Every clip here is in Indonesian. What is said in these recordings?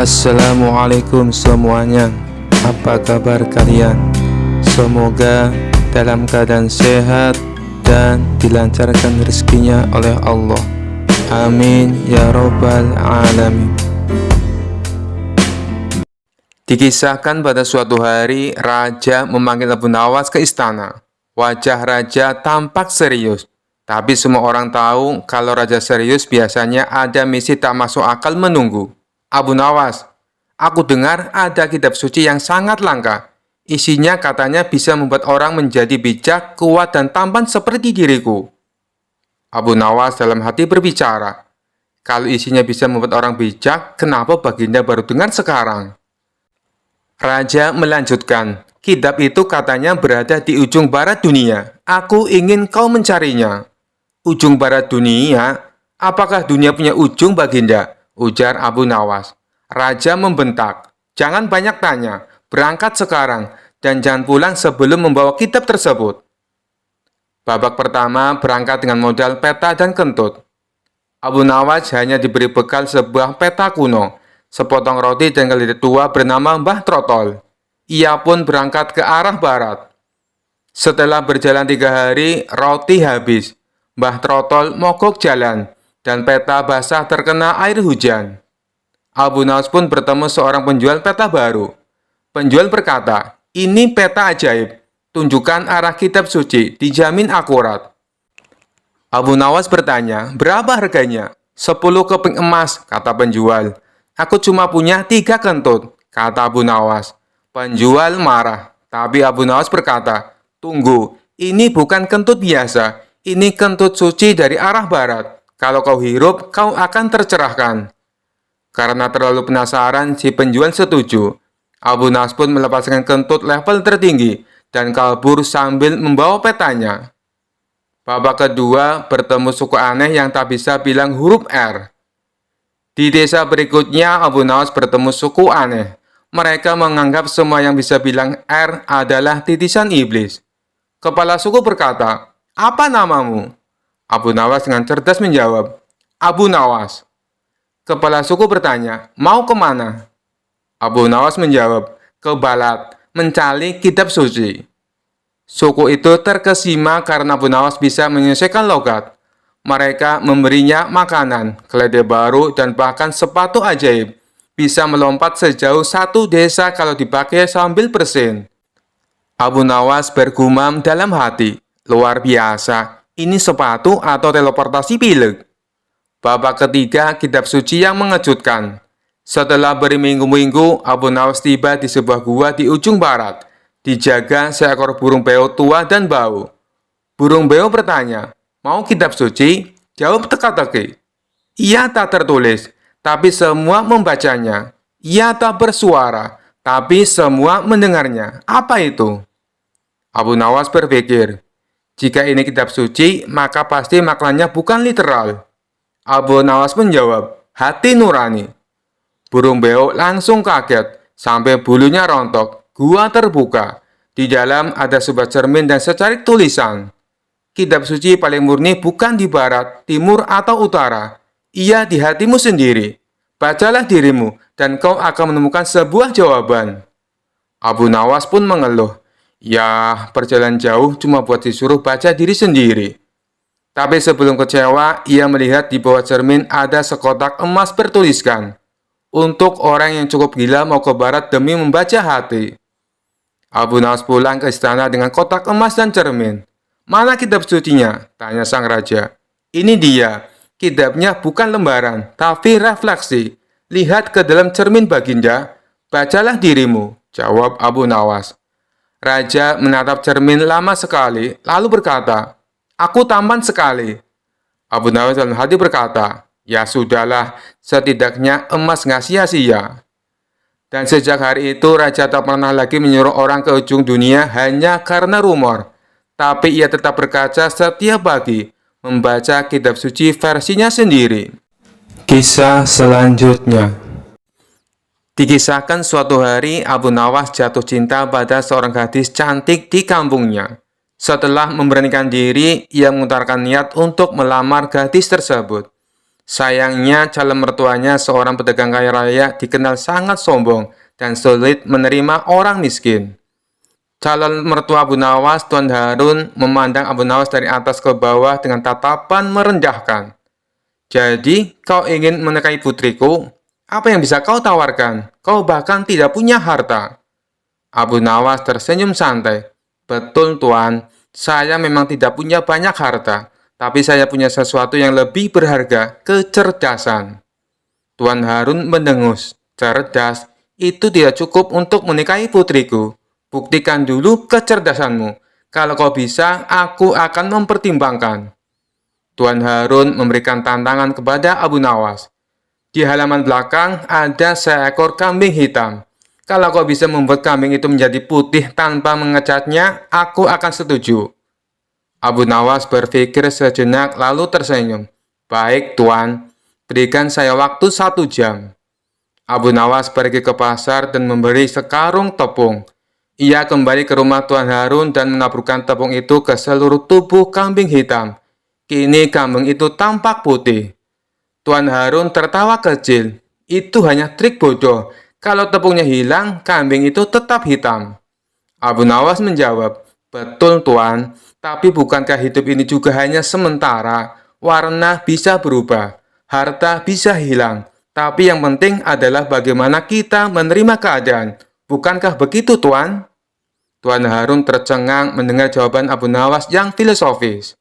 Assalamualaikum semuanya. Apa kabar kalian? Semoga dalam keadaan sehat dan dilancarkan rezekinya oleh Allah. Amin ya robbal alamin. Dikisahkan pada suatu hari, raja memanggil Abu Nawas ke istana. Wajah raja tampak serius, tapi semua orang tahu kalau raja serius biasanya ada misi tak masuk akal menunggu. Abu Nawas, aku dengar ada kitab suci yang sangat langka. Isinya katanya bisa membuat orang menjadi bijak, kuat, dan tampan seperti diriku. Abu Nawas dalam hati berbicara, kalau isinya bisa membuat orang bijak, kenapa baginda baru dengar sekarang? Raja melanjutkan, kitab itu katanya berada di ujung barat dunia. Aku ingin kau mencarinya. Ujung barat dunia? Apakah dunia punya ujung, baginda? Ujar Abu Nawas. Raja membentak, jangan banyak tanya, berangkat sekarang, dan jangan pulang sebelum membawa kitab tersebut. Babak pertama berangkat dengan modal peta dan kentut. Abu Nawas hanya diberi bekal sebuah peta kuno, sepotong roti dan keledai tua bernama Mbah Trotol. Ia pun berangkat ke arah barat. Setelah berjalan 3 hari, roti habis. Mbah Trotol mogok jalan, dan peta basah terkena air hujan. Abu Nawas pun bertemu seorang penjual peta baru. Penjual berkata, ini peta ajaib, tunjukkan arah kitab suci, dijamin akurat. Abu Nawas bertanya, berapa harganya? 10 keping emas, kata penjual. Aku cuma punya 3 kentut, kata Abu Nawas. Penjual marah, tapi Abu Nawas berkata, tunggu, ini bukan kentut biasa, ini kentut suci dari arah barat. Kalau kau hirup, kau akan tercerahkan. Karena terlalu penasaran, si penjual setuju. Abu Nawas pun melepaskan kentut level tertinggi dan kabur sambil membawa petanya. Babak kedua bertemu suku aneh yang tak bisa bilang huruf R. Di desa berikutnya, Abu Nawas bertemu suku aneh. Mereka menganggap semua yang bisa bilang R adalah titisan iblis. Kepala suku berkata, apa namamu? Abu Nawas dengan cerdas menjawab, Abu Nawas. Kepala suku bertanya, mau kemana? Abu Nawas menjawab, ke Balat, mencari kitab suci. Suku itu terkesima karena Abu Nawas bisa menyelesaikan logat. Mereka memberinya makanan, keledai baru, dan bahkan sepatu ajaib. Bisa melompat sejauh 1 desa kalau dipakai sambil bersin. Abu Nawas bergumam dalam hati, luar biasa. Ini sepatu atau teleportasi pileg? Babak ketiga, kitab suci yang mengejutkan. Setelah berminggu-minggu, Abu Nawas tiba di sebuah gua di ujung barat. Dijaga seekor burung beo tua dan bau. Burung beo bertanya, mau kitab suci? Jawab teka-teki. Ia tak tertulis, tapi semua membacanya. Ia tak bersuara, tapi semua mendengarnya. Apa itu? Abu Nawas berpikir, jika ini kitab suci, maka pasti maknanya bukan literal. Abu Nawas menjawab, hati nurani. Burung beo langsung kaget, sampai bulunya rontok. Gua terbuka. Di dalam ada sebuah cermin dan secarik tulisan. Kitab suci paling murni bukan di barat, timur, atau utara. Ia di hatimu sendiri. Bacalah dirimu, dan kau akan menemukan sebuah jawaban. Abu Nawas pun mengeluh. Ya, perjalanan jauh cuma buat disuruh baca diri sendiri. Tapi sebelum kecewa, ia melihat di bawah cermin ada sekotak emas bertuliskan, untuk orang yang cukup gila mau ke barat demi membaca hati. Abu Nawas pulang ke istana dengan kotak emas dan cermin. Mana kitab sucinya? Tanya sang raja. Ini dia. Kitabnya bukan lembaran, tapi refleksi. Lihat ke dalam cermin baginda. Bacalah dirimu, jawab Abu Nawas. Raja menatap cermin lama sekali, lalu berkata, aku tampan sekali. Abu Nawas dalam hati berkata, ya sudahlah, setidaknya emas nggak sia-sia. Dan sejak hari itu, Raja tak pernah lagi menyuruh orang ke ujung dunia hanya karena rumor. Tapi ia tetap berkaca setiap pagi, membaca kitab suci versinya sendiri. Kisah selanjutnya. Dikisahkan suatu hari Abu Nawas jatuh cinta pada seorang gadis cantik di kampungnya. Setelah memberanikan diri, ia mengutarakan niat untuk melamar gadis tersebut. Sayangnya, calon mertuanya seorang pedagang kaya raya dikenal sangat sombong dan sulit menerima orang miskin. Calon mertua Abu Nawas, Tuan Harun, memandang Abu Nawas dari atas ke bawah dengan tatapan merendahkan. Jadi, kau ingin menikahi putriku? Apa yang bisa kau tawarkan? Kau bahkan tidak punya harta. Abu Nawas tersenyum santai. Betul, Tuan. Saya memang tidak punya banyak harta, tapi saya punya sesuatu yang lebih berharga, kecerdasan. Tuan Harun mendengus. Cerdas, itu tidak cukup untuk menikahi putriku. Buktikan dulu kecerdasanmu. Kalau kau bisa, aku akan mempertimbangkan. Tuan Harun memberikan tantangan kepada Abu Nawas. Di halaman belakang ada seekor kambing hitam. Kalau kau bisa membuat kambing itu menjadi putih tanpa mengecatnya, aku akan setuju. Abu Nawas berpikir sejenak lalu tersenyum. Baik, Tuan. Berikan saya waktu 1 jam. Abu Nawas pergi ke pasar dan memberi sekarung tepung. Ia kembali ke rumah Tuan Harun dan menaburkan tepung itu ke seluruh tubuh kambing hitam. Kini kambing itu tampak putih. Tuan Harun tertawa kecil. Itu hanya trik bodoh. Kalau tepungnya hilang, kambing itu tetap hitam. Abu Nawas menjawab, betul Tuan, tapi bukankah hidup ini juga hanya sementara? Warna bisa berubah, harta bisa hilang. Tapi yang penting adalah bagaimana kita menerima keadaan. Bukankah begitu, Tuan? Tuan Harun tercengang mendengar jawaban Abu Nawas yang filosofis.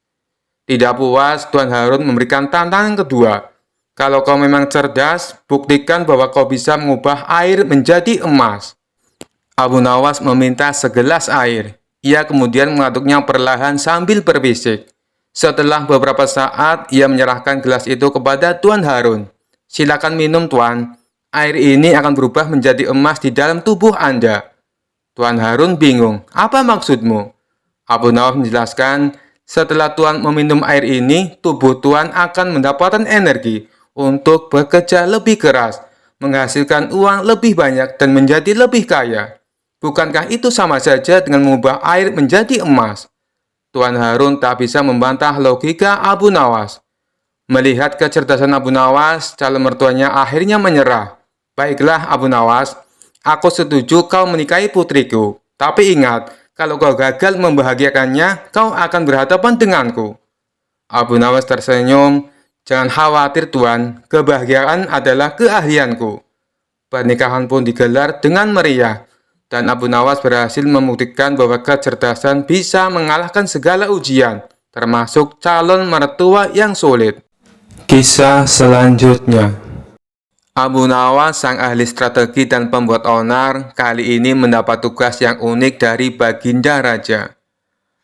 Tidak puas, Tuan Harun memberikan tantangan kedua. Kalau kau memang cerdas, buktikan bahwa kau bisa mengubah air menjadi emas. Abu Nawas meminta segelas air. Ia kemudian mengaduknya perlahan sambil berbisik. Setelah beberapa saat, ia menyerahkan gelas itu kepada Tuan Harun. Silakan minum, Tuan. Air ini akan berubah menjadi emas di dalam tubuh Anda. Tuan Harun bingung. Apa maksudmu? Abu Nawas menjelaskan, setelah Tuan meminum air ini, tubuh Tuan akan mendapatkan energi untuk bekerja lebih keras, menghasilkan uang lebih banyak dan menjadi lebih kaya. Bukankah itu sama saja dengan mengubah air menjadi emas? Tuan Harun tak bisa membantah logika Abu Nawas. Melihat kecerdasan Abu Nawas, calon mertuanya akhirnya menyerah. Baiklah Abu Nawas, aku setuju kau menikahi putriku. Tapi ingat, kalau kau gagal membahagiakannya, kau akan berhadapan denganku. Abu Nawas tersenyum. Jangan khawatir Tuan, kebahagiaan adalah keahlianku. Pernikahan pun digelar dengan meriah, dan Abu Nawas berhasil membuktikan bahwa kecerdasan bisa mengalahkan segala ujian, termasuk calon mertua yang sulit. Kisah selanjutnya. Abu Nawas, sang ahli strategi dan pembuat onar, kali ini mendapat tugas yang unik dari Baginda Raja.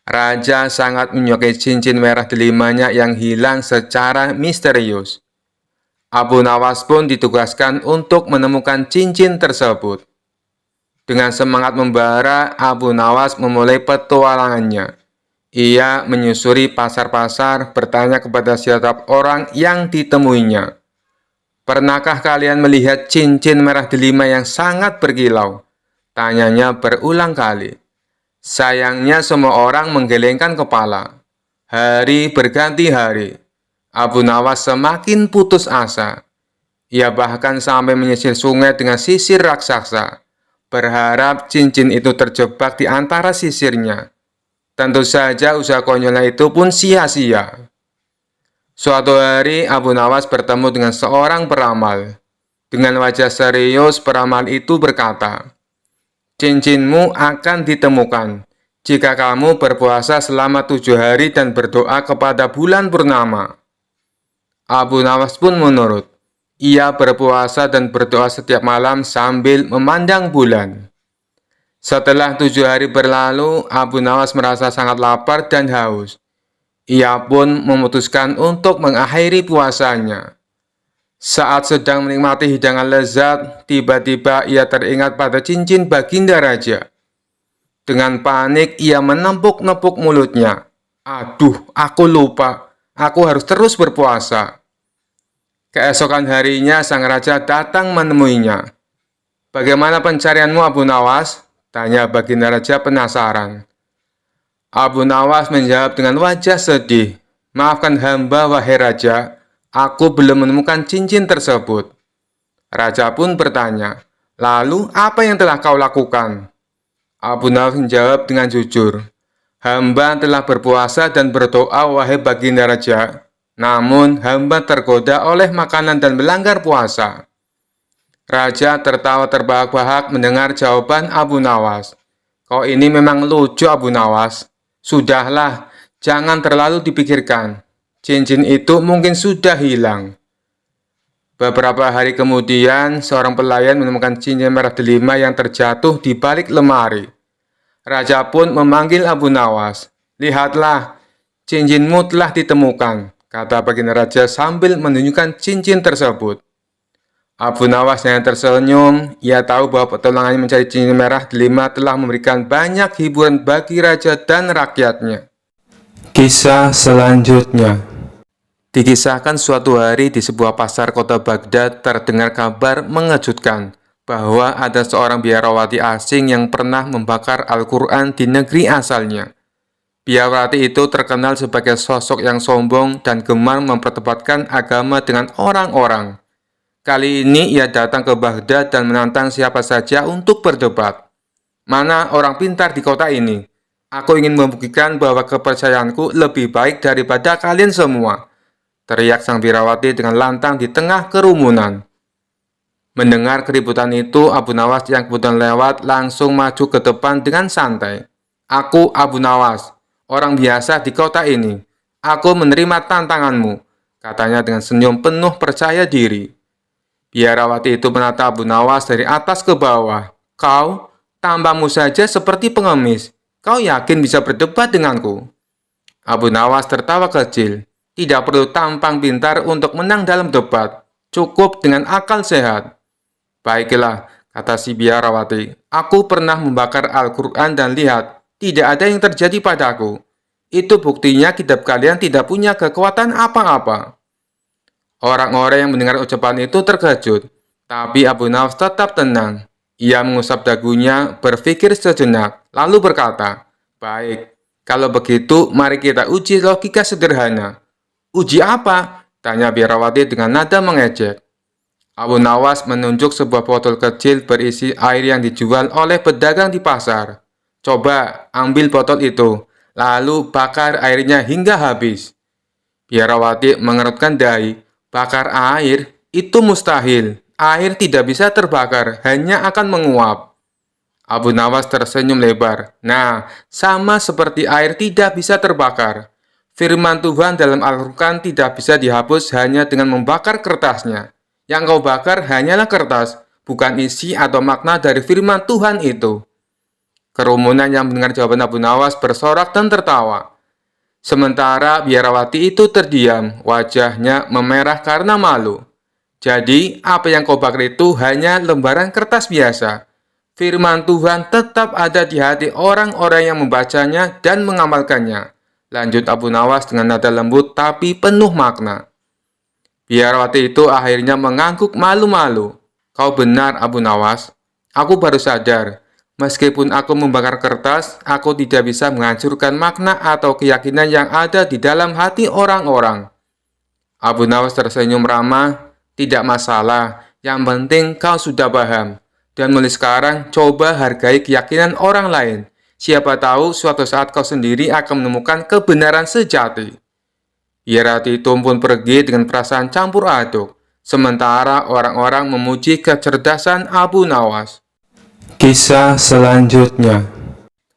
Raja sangat menyukai cincin merah delimanya yang hilang secara misterius. Abu Nawas pun ditugaskan untuk menemukan cincin tersebut. Dengan semangat membara, Abu Nawas memulai petualangannya. Ia menyusuri pasar-pasar, bertanya kepada setiap orang yang ditemuinya. Pernahkah kalian melihat cincin merah delima yang sangat berkilau? Tanyanya berulang kali. Sayangnya semua orang menggelengkan kepala. Hari berganti hari. Abu Nawas semakin putus asa. Ia bahkan sampai menyisir sungai dengan sisir raksasa, berharap cincin itu terjebak di antara sisirnya. Tentu saja usaha konyolnya itu pun sia-sia. Suatu hari Abu Nawas bertemu dengan seorang peramal. Dengan wajah serius, peramal itu berkata, cincinmu akan ditemukan jika kamu berpuasa selama 7 hari dan berdoa kepada bulan purnama. Abu Nawas pun menurut. Ia berpuasa dan berdoa setiap malam sambil memandang bulan. Setelah 7 hari berlalu, Abu Nawas merasa sangat lapar dan haus. Ia pun memutuskan untuk mengakhiri puasanya. Saat sedang menikmati hidangan lezat, tiba-tiba ia teringat pada cincin Baginda Raja. Dengan panik, ia menepuk-nepuk mulutnya. Aduh, aku lupa. Aku harus terus berpuasa. Keesokan harinya, sang raja datang menemuinya. Bagaimana pencarianmu, Abu Nawas? Tanya Baginda Raja penasaran. Abu Nawas menjawab dengan wajah sedih. Maafkan hamba, wahai raja. Aku belum menemukan cincin tersebut." Raja pun bertanya, "Lalu apa yang telah kau lakukan?" Abu Nawas menjawab dengan jujur, "Hamba telah berpuasa dan berdoa, wahai baginda raja. Namun hamba tergoda oleh makanan dan melanggar puasa." Raja tertawa terbahak-bahak mendengar jawaban Abu Nawas. "Kau ini memang lucu, Abu Nawas. Sudahlah, jangan terlalu dipikirkan. Cincin itu mungkin sudah hilang." Beberapa hari kemudian, seorang pelayan menemukan cincin merah delima yang terjatuh di balik lemari. Raja pun memanggil Abu Nawas. "Lihatlah, cincinmu telah ditemukan," kata baginda raja sambil menunjukkan cincin tersebut. Abu Nawas yang tersenyum. Ia tahu bahwa pertolongannya mencari cincin merah delima telah memberikan banyak hiburan bagi raja dan rakyatnya. Kisah selanjutnya. Dikisahkan suatu hari di sebuah pasar kota Baghdad terdengar kabar mengejutkan bahwa ada seorang biarawati asing yang pernah membakar Al-Quran di negeri asalnya. Biarawati itu terkenal sebagai sosok yang sombong dan gemar memperdebatkan agama dengan orang-orang. Kali ini ia datang ke Baghdad dan menantang siapa saja untuk berdebat. "Mana orang pintar di kota ini? Aku ingin membuktikan bahwa kepercayaanku lebih baik daripada kalian semua," teriak sang biarawati dengan lantang di tengah kerumunan. Mendengar keributan itu, Abu Nawas yang kebetulan lewat langsung maju ke depan dengan santai. "Aku Abu Nawas, orang biasa di kota ini. Aku menerima tantanganmu," katanya dengan senyum penuh percaya diri. Biarawati itu menatap Abu Nawas dari atas ke bawah. "Kau, tampangmu saja seperti pengemis. Kau yakin bisa berdebat denganku?" Abu Nawas tertawa kecil. "Tidak perlu tampang pintar untuk menang dalam debat. Cukup dengan akal sehat." "Baiklah," kata si biarawati. "Aku pernah membakar Al-Quran dan lihat, tidak ada yang terjadi padaku. Itu buktinya kitab kalian tidak punya kekuatan apa-apa." Orang-orang yang mendengar ucapan itu terkejut, tapi Abu Nawas tetap tenang. Ia mengusap dagunya, berpikir sejenak, lalu berkata, "Baik, kalau begitu mari kita uji logika sederhana." "Uji apa?" tanya biarawati dengan nada mengejek. Abu Nawas menunjuk sebuah botol kecil berisi air yang dijual oleh pedagang di pasar. "Coba ambil botol itu, lalu bakar airnya hingga habis." Biarawati mengerutkan dahi. "Bakar air? Itu mustahil. Air tidak bisa terbakar, hanya akan menguap." Abu Nawas tersenyum lebar. "Nah, sama seperti air tidak bisa terbakar. Firman Tuhan dalam Al-Quran tidak bisa dihapus hanya dengan membakar kertasnya. Yang kau bakar hanyalah kertas, bukan isi atau makna dari firman Tuhan itu." Kerumunan yang mendengar jawaban Abu Nawas bersorak dan tertawa. Sementara biarawati itu terdiam, wajahnya memerah karena malu. "Jadi, apa yang kau bakar itu hanya lembaran kertas biasa. Firman Tuhan tetap ada di hati orang-orang yang membacanya dan mengamalkannya," lanjut Abu Nawas dengan nada lembut tapi penuh makna. Biarawati itu akhirnya mengangguk malu-malu. "Kau benar, Abu Nawas. Aku baru sadar. Meskipun aku membakar kertas, aku tidak bisa menghancurkan makna atau keyakinan yang ada di dalam hati orang-orang." Abu Nawas tersenyum ramah. "Tidak masalah, yang penting kau sudah paham. Dan mulai sekarang, coba hargai keyakinan orang lain. Siapa tahu suatu saat kau sendiri akan menemukan kebenaran sejati." Biarawati itu pun pergi dengan perasaan campur aduk. Sementara orang-orang memuji kecerdasan Abu Nawas. Kisah selanjutnya.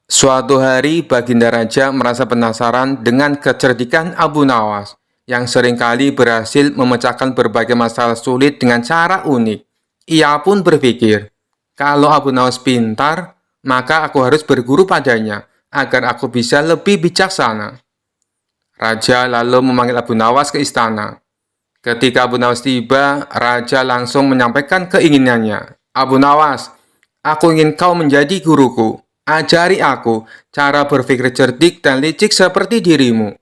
Suatu hari, baginda raja merasa penasaran dengan kecerdikan Abu Nawas yang seringkali berhasil memecahkan berbagai masalah sulit dengan cara unik. Ia pun berpikir, "Kalau Abu Nawas pintar, maka aku harus berguru padanya agar aku bisa lebih bijaksana." Raja lalu memanggil Abu Nawas ke istana. Ketika Abu Nawas tiba, raja langsung menyampaikan keinginannya. "Abu Nawas, aku ingin kau menjadi guruku. Ajari aku cara berpikir cerdik dan licik seperti dirimu."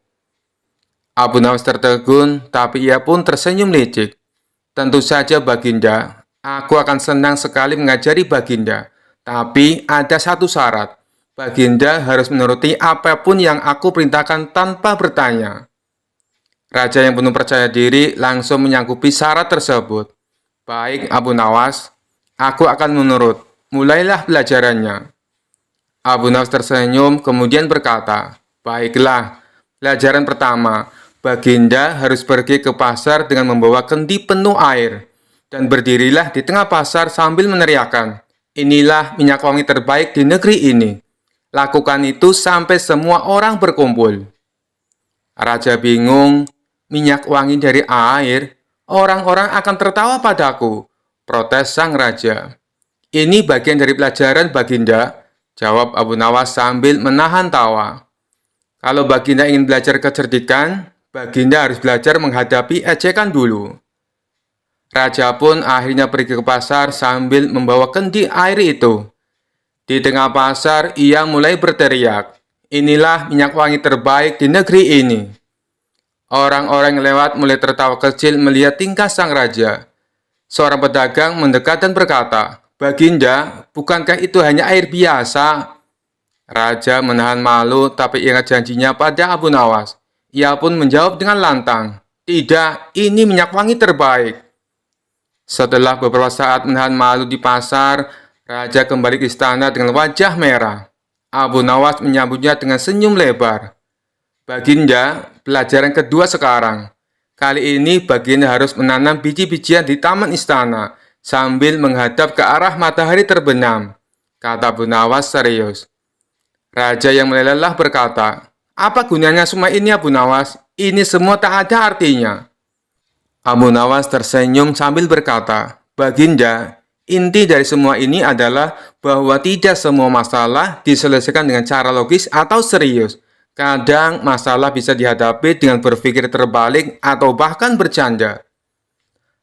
Abu Nawas tertegun, tapi ia pun tersenyum licik. "Tentu saja, Baginda. Aku akan senang sekali mengajari Baginda. Tapi ada satu syarat. Baginda harus menuruti apapun yang aku perintahkan tanpa bertanya." Raja yang penuh percaya diri langsung menyanggupi syarat tersebut. Baik, Abu Nawas, aku akan menurut. Mulailah pelajarannya. Abu Nawas tersenyum kemudian berkata, baiklah, pelajaran pertama, Baginda harus pergi ke pasar dengan membawa kendi penuh air. Dan berdirilah di tengah pasar sambil meneriakkan, inilah minyak wangi terbaik di negeri ini. Lakukan itu sampai semua orang berkumpul. Raja bingung, minyak wangi dari air, orang-orang akan tertawa padaku. Protes sang raja. Ini bagian dari pelajaran Baginda, jawab Abu Nawas sambil menahan tawa. Kalau Baginda ingin belajar kecerdikan, Baginda harus belajar menghadapi ejekan dulu. Raja pun akhirnya pergi ke pasar sambil membawa kendi air itu. Di tengah pasar, ia mulai berteriak, inilah minyak wangi terbaik di negeri ini. Orang-orang yang lewat mulai tertawa kecil melihat tingkah sang raja. Seorang pedagang mendekat dan berkata, Baginda, bukankah itu hanya air biasa? Raja menahan malu tapi ingat janjinya pada Abu Nawas. Ia pun menjawab dengan lantang, tidak, ini minyak wangi terbaik. Setelah beberapa saat menahan malu di pasar, Raja kembali ke istana dengan wajah merah. Abu Nawas menyambutnya dengan senyum lebar. Baginda, pelajaran kedua sekarang. Kali ini Baginda harus menanam biji-bijian di taman istana sambil menghadap ke arah matahari terbenam, kata Abu Nawas serius. Raja yang meleleh berkata, apa gunanya semua ini Abu Nawas? Ini semua tak ada artinya. Abu Nawas tersenyum sambil berkata, Baginda, inti dari semua ini adalah bahwa tidak semua masalah diselesaikan dengan cara logis atau serius. Kadang masalah bisa dihadapi dengan berpikir terbalik atau bahkan bercanda.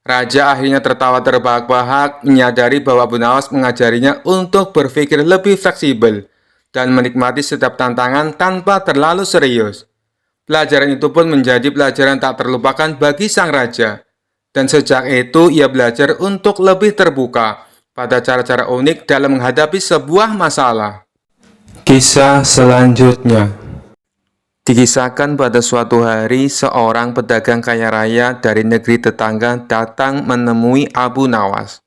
Raja akhirnya tertawa terbahak-bahak menyadari bahwa Abu Nawas mengajarinya untuk berpikir lebih fleksibel dan menikmati setiap tantangan tanpa terlalu serius. Pelajaran itu pun menjadi pelajaran tak terlupakan bagi sang raja. Dan sejak itu ia belajar untuk lebih terbuka pada cara-cara unik dalam menghadapi sebuah masalah. Kisah selanjutnya. Dikisahkan pada suatu hari, seorang pedagang kaya raya dari negeri tetangga datang menemui Abu Nawas.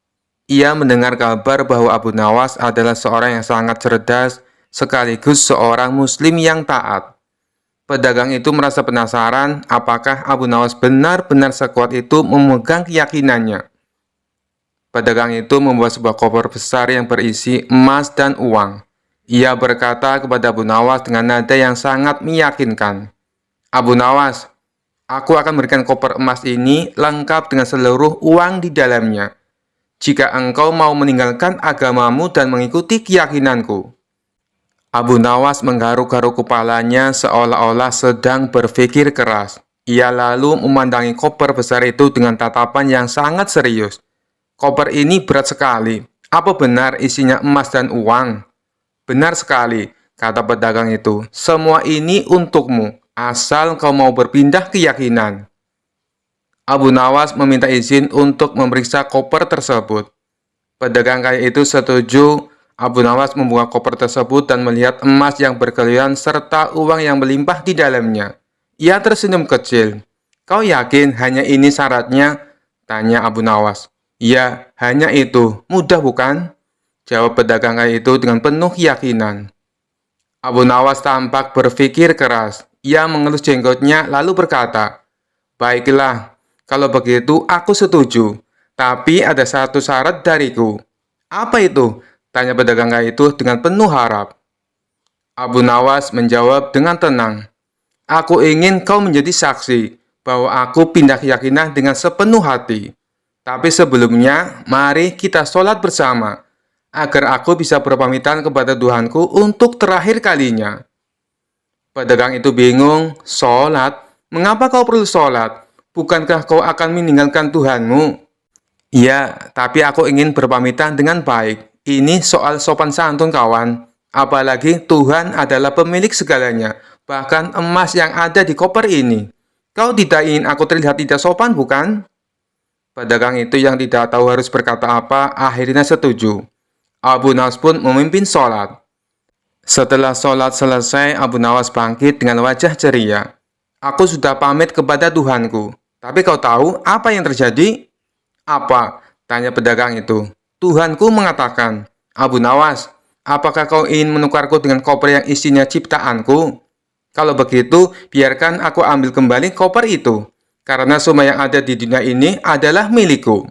Ia mendengar kabar bahwa Abu Nawas adalah seorang yang sangat cerdas, sekaligus seorang muslim yang taat. Pedagang itu merasa penasaran apakah Abu Nawas benar-benar sekuat itu memegang keyakinannya. Pedagang itu membawa sebuah koper besar yang berisi emas dan uang. Ia berkata kepada Abu Nawas dengan nada yang sangat meyakinkan, Abu Nawas, aku akan memberikan koper emas ini lengkap dengan seluruh uang di dalamnya, jika engkau mau meninggalkan agamamu dan mengikuti keyakinanku. Abu Nawas menggaruk-garuk kepalanya seolah-olah sedang berpikir keras. Ia lalu memandangi koper besar itu dengan tatapan yang sangat serius. Koper ini berat sekali. Apa benar isinya emas dan uang? Benar sekali, kata pedagang itu. Semua ini untukmu, asal kau mau berpindah keyakinan. Abu Nawas meminta izin untuk memeriksa koper tersebut. Pedagang kaya itu setuju. Abu Nawas membuka koper tersebut dan melihat emas yang berkeliaran serta uang yang melimpah di dalamnya. Ia tersenyum kecil. Kau yakin hanya ini syaratnya? Tanya Abu Nawas. Ya, hanya itu. Mudah bukan? Jawab pedagang kaya itu dengan penuh keyakinan. Abu Nawas tampak berpikir keras. Ia mengelus jenggotnya lalu berkata, baiklah, kalau begitu aku setuju. Tapi ada satu syarat dariku. Apa itu? Tanya pedagang kaya itu dengan penuh harap. Abu Nawas menjawab dengan tenang. Aku ingin kau menjadi saksi bahwa aku pindah keyakinan dengan sepenuh hati. Tapi sebelumnya, mari kita sholat bersama, agar aku bisa berpamitan kepada Tuhanku untuk terakhir kalinya. Pedagang itu bingung, sholat? Mengapa kau perlu sholat? Bukankah kau akan meninggalkan Tuhanmu? Ya, tapi aku ingin berpamitan dengan baik. Ini soal sopan santun kawan. Apalagi Tuhan adalah pemilik segalanya, bahkan emas yang ada di koper ini. Kau tidak ingin aku terlihat tidak sopan, bukan? Pedagang itu yang tidak tahu harus berkata apa, akhirnya setuju. Abu Nawas pun memimpin sholat. Setelah sholat selesai, Abu Nawas bangkit dengan wajah ceria. Aku sudah pamit kepada Tuhanku. Tapi kau tahu apa yang terjadi? Apa? Tanya pedagang itu. Tuhanku mengatakan, Abu Nawas, apakah kau ingin menukarku dengan koper yang isinya ciptaanku? Kalau begitu, biarkan aku ambil kembali koper itu. Karena semua yang ada di dunia ini adalah milikku.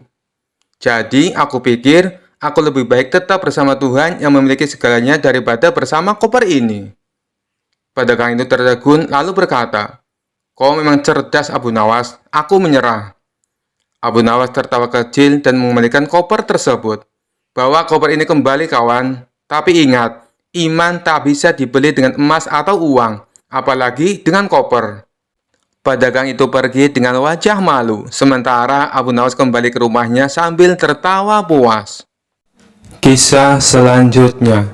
Jadi, aku pikir aku lebih baik tetap bersama Tuhan yang memiliki segalanya daripada bersama koper ini. Pedagang itu tertegun lalu berkata, Kau memang cerdas, Abu Nawas. Aku menyerah. Abu Nawas tertawa kecil dan mengembalikan koper tersebut. Bawa koper ini kembali, kawan. Tapi ingat, iman tak bisa dibeli dengan emas atau uang, apalagi dengan koper. Pedagang itu pergi dengan wajah malu, sementara Abu Nawas kembali ke rumahnya sambil tertawa puas. Kisah selanjutnya.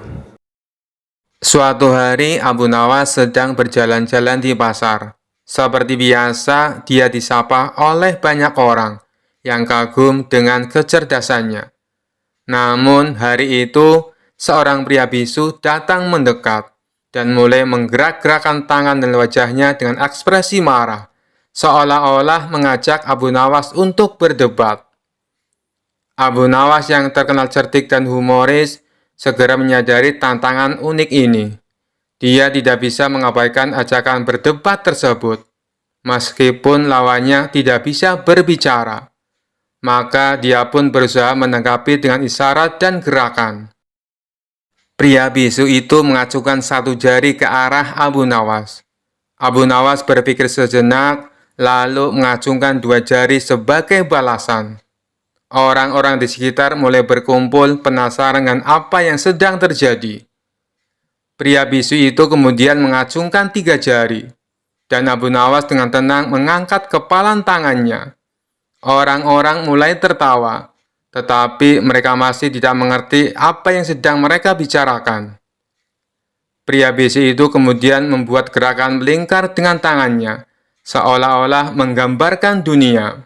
Suatu hari, Abu Nawas sedang berjalan-jalan di pasar. Seperti biasa, dia disapa oleh banyak orang yang kagum dengan kecerdasannya. Namun, hari itu, seorang pria bisu datang mendekat dan mulai menggerak-gerakkan tangan dan wajahnya dengan ekspresi marah, seolah-olah mengajak Abu Nawas untuk berdebat. Abu Nawas yang terkenal cerdik dan humoris segera menyadari tantangan unik ini. Dia tidak bisa mengabaikan ajakan berdebat tersebut, meskipun lawannya tidak bisa berbicara. Maka dia pun berusaha menanggapi dengan isyarat dan gerakan. Pria bisu itu mengacungkan satu jari ke arah Abu Nawas. Abu Nawas berpikir sejenak, lalu mengacungkan dua jari sebagai balasan. Orang-orang di sekitar mulai berkumpul penasaran dengan apa yang sedang terjadi. Pria bisu itu kemudian mengacungkan tiga jari, dan Abu Nawas dengan tenang mengangkat kepalan tangannya. Orang-orang mulai tertawa, tetapi mereka masih tidak mengerti apa yang sedang mereka bicarakan. Pria bisu itu kemudian membuat gerakan melingkar dengan tangannya, seolah-olah menggambarkan dunia.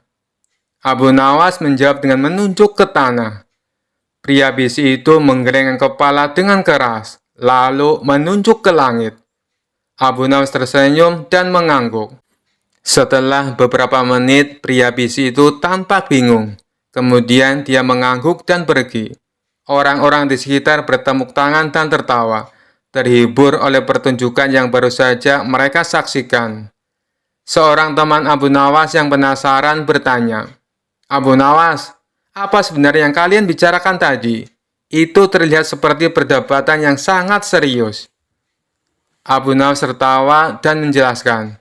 Abu Nawas menjawab dengan menunjuk ke tanah. Pria bisu itu menggelengkan kepala dengan keras, lalu menunjuk ke langit. Abu Nawas tersenyum dan mengangguk. Setelah beberapa menit, pria bisu itu tampak bingung. Kemudian dia mengangguk dan pergi. Orang-orang di sekitar bertepuk tangan dan tertawa, terhibur oleh pertunjukan yang baru saja mereka saksikan. Seorang teman Abu Nawas yang penasaran bertanya, Abu Nawas, apa sebenarnya yang kalian bicarakan tadi? Itu terlihat seperti perdebatan yang sangat serius. Abu Nawas tertawa dan menjelaskan.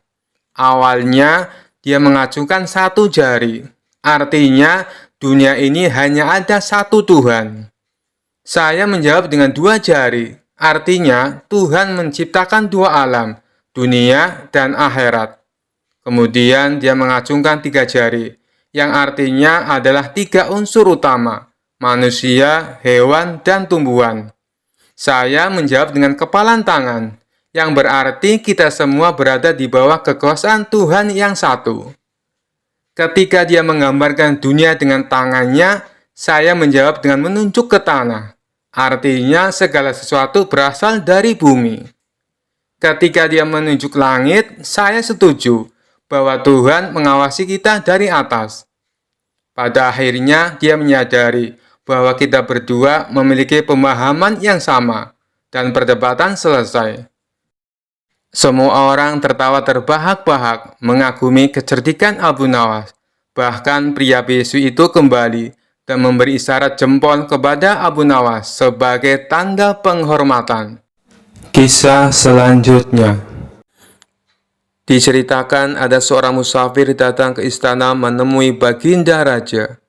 Awalnya, dia mengacungkan satu jari. Artinya, dunia ini hanya ada satu Tuhan. Saya menjawab dengan dua jari. Artinya, Tuhan menciptakan dua alam, dunia dan akhirat. Kemudian, dia mengacungkan tiga jari, yang artinya adalah tiga unsur utama, manusia, hewan, dan tumbuhan. Saya menjawab dengan kepalan tangan, yang berarti kita semua berada di bawah kekuasaan Tuhan yang satu. Ketika dia menggambarkan dunia dengan tangannya, saya menjawab dengan menunjuk ke tanah. Artinya segala sesuatu berasal dari bumi. Ketika dia menunjuk langit, saya setuju bahwa Tuhan mengawasi kita dari atas. Pada akhirnya, dia menyadari bahwa kita berdua memiliki pemahaman yang sama, dan perdebatan selesai. Semua orang tertawa terbahak-bahak mengagumi kecerdikan Abu Nawas. Bahkan pria bisu itu kembali dan memberi isyarat jempol kepada Abu Nawas sebagai tanda penghormatan. Kisah selanjutnya. Diceritakan ada seorang musafir datang ke istana menemui Baginda Raja.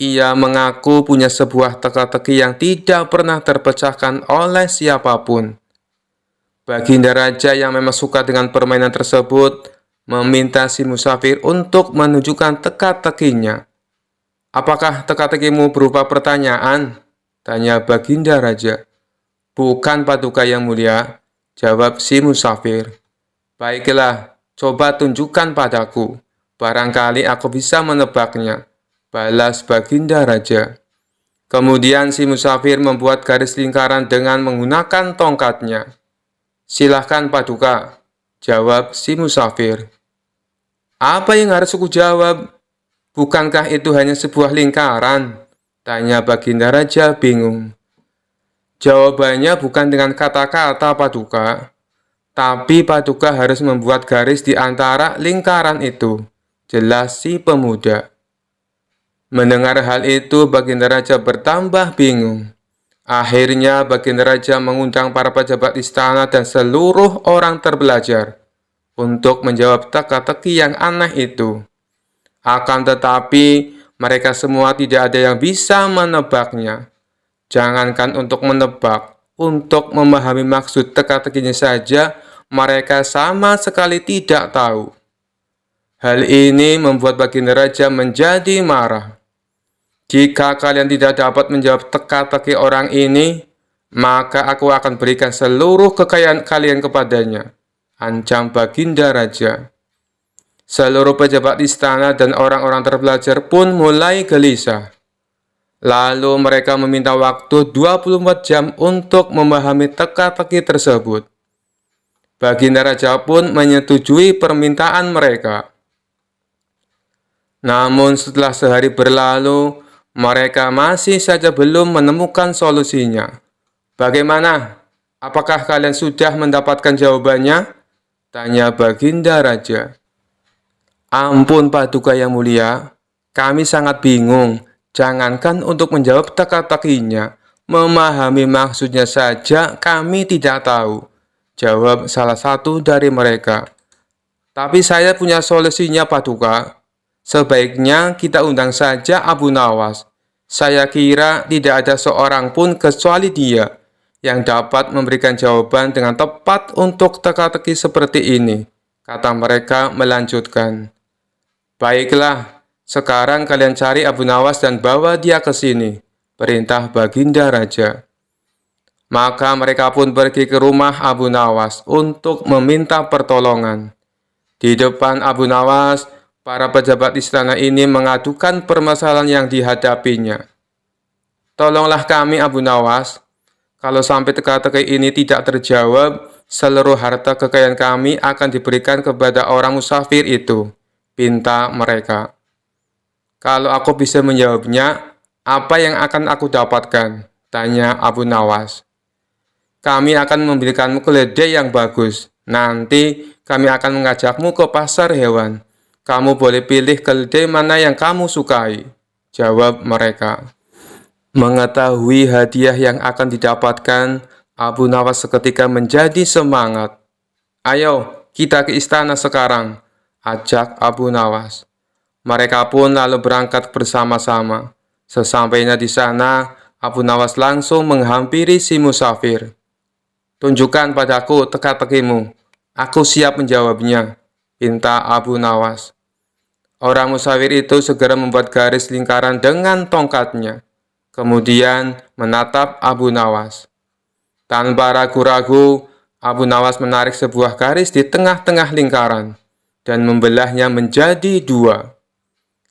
Ia mengaku punya sebuah teka-teki yang tidak pernah terpecahkan oleh siapapun. Baginda Raja yang memang suka dengan permainan tersebut meminta si musafir untuk menunjukkan teka-tekinya. Apakah teka-tekimu berupa pertanyaan? Tanya Baginda Raja. Bukan paduka yang mulia, jawab si musafir. Baiklah, coba tunjukkan padaku. Barangkali aku bisa menebaknya, balas Baginda Raja. Kemudian si musafir membuat garis lingkaran dengan menggunakan tongkatnya. Silahkan paduka, jawab si musafir. Apa yang harus aku jawab? Bukankah itu hanya sebuah lingkaran? Tanya Baginda Raja bingung. Jawabannya bukan dengan kata-kata, Paduka. Tapi Paduka harus membuat garis di antara lingkaran itu. Jelas si pemuda. Mendengar hal itu, Baginda Raja bertambah bingung. Akhirnya Baginda Raja mengundang para pejabat istana dan seluruh orang terbelajar untuk menjawab teka-teki yang aneh itu. Akan tetapi, mereka semua tidak ada yang bisa menebaknya. Jangankan untuk menebak, untuk memahami maksud teka-tekinya saja, mereka sama sekali tidak tahu. Hal ini membuat Baginda Raja menjadi marah. Jika kalian tidak dapat menjawab teka-teki orang ini, maka aku akan berikan seluruh kekayaan kalian kepadanya, ancam Baginda Raja. Seluruh pejabat istana dan orang-orang terbelajar pun mulai gelisah. Lalu mereka meminta waktu 24 jam untuk memahami teka-teki tersebut. Baginda Raja pun menyetujui permintaan mereka. Namun setelah sehari berlalu, mereka masih saja belum menemukan solusinya. Bagaimana? Apakah kalian sudah mendapatkan jawabannya? Tanya Baginda Raja. Ampun Paduka yang mulia, kami sangat bingung. Jangankan untuk menjawab teka-tekinya, memahami maksudnya saja kami tidak tahu. Jawab salah satu dari mereka. Tapi saya punya solusinya Paduka. Sebaiknya kita undang saja Abu Nawas. Saya kira tidak ada seorang pun kecuali dia yang dapat memberikan jawaban dengan tepat untuk teka-teki seperti ini, kata mereka melanjutkan. Baiklah, sekarang kalian cari Abu Nawas dan bawa dia ke sini, perintah Baginda Raja. Maka mereka pun pergi ke rumah Abu Nawas untuk meminta pertolongan. Di depan Abu Nawas, para pejabat istana ini mengadukan permasalahan yang dihadapinya. Tolonglah kami Abu Nawas, kalau sampai teka-teki ini tidak terjawab, seluruh harta kekayaan kami akan diberikan kepada orang musafir itu, pinta mereka. Kalau aku bisa menjawabnya, apa yang akan aku dapatkan? Tanya Abu Nawas. Kami akan memberikanmu keledai yang bagus. Nanti kami akan mengajakmu ke pasar hewan. Kamu boleh pilih keledai mana yang kamu sukai. Jawab mereka. Mengetahui hadiah yang akan didapatkan, Abu Nawas seketika menjadi semangat. Ayo, kita ke istana sekarang, ajak Abu Nawas. Mereka pun lalu berangkat bersama-sama. Sesampainya di sana, Abu Nawas langsung menghampiri si musafir. Tunjukkan padaku teka-tekimu. Aku siap menjawabnya, pinta Abu Nawas. Orang musafir itu segera membuat garis lingkaran dengan tongkatnya. Kemudian menatap Abu Nawas. Tanpa ragu-ragu, Abu Nawas menarik sebuah garis di tengah-tengah lingkaran dan membelahnya menjadi dua.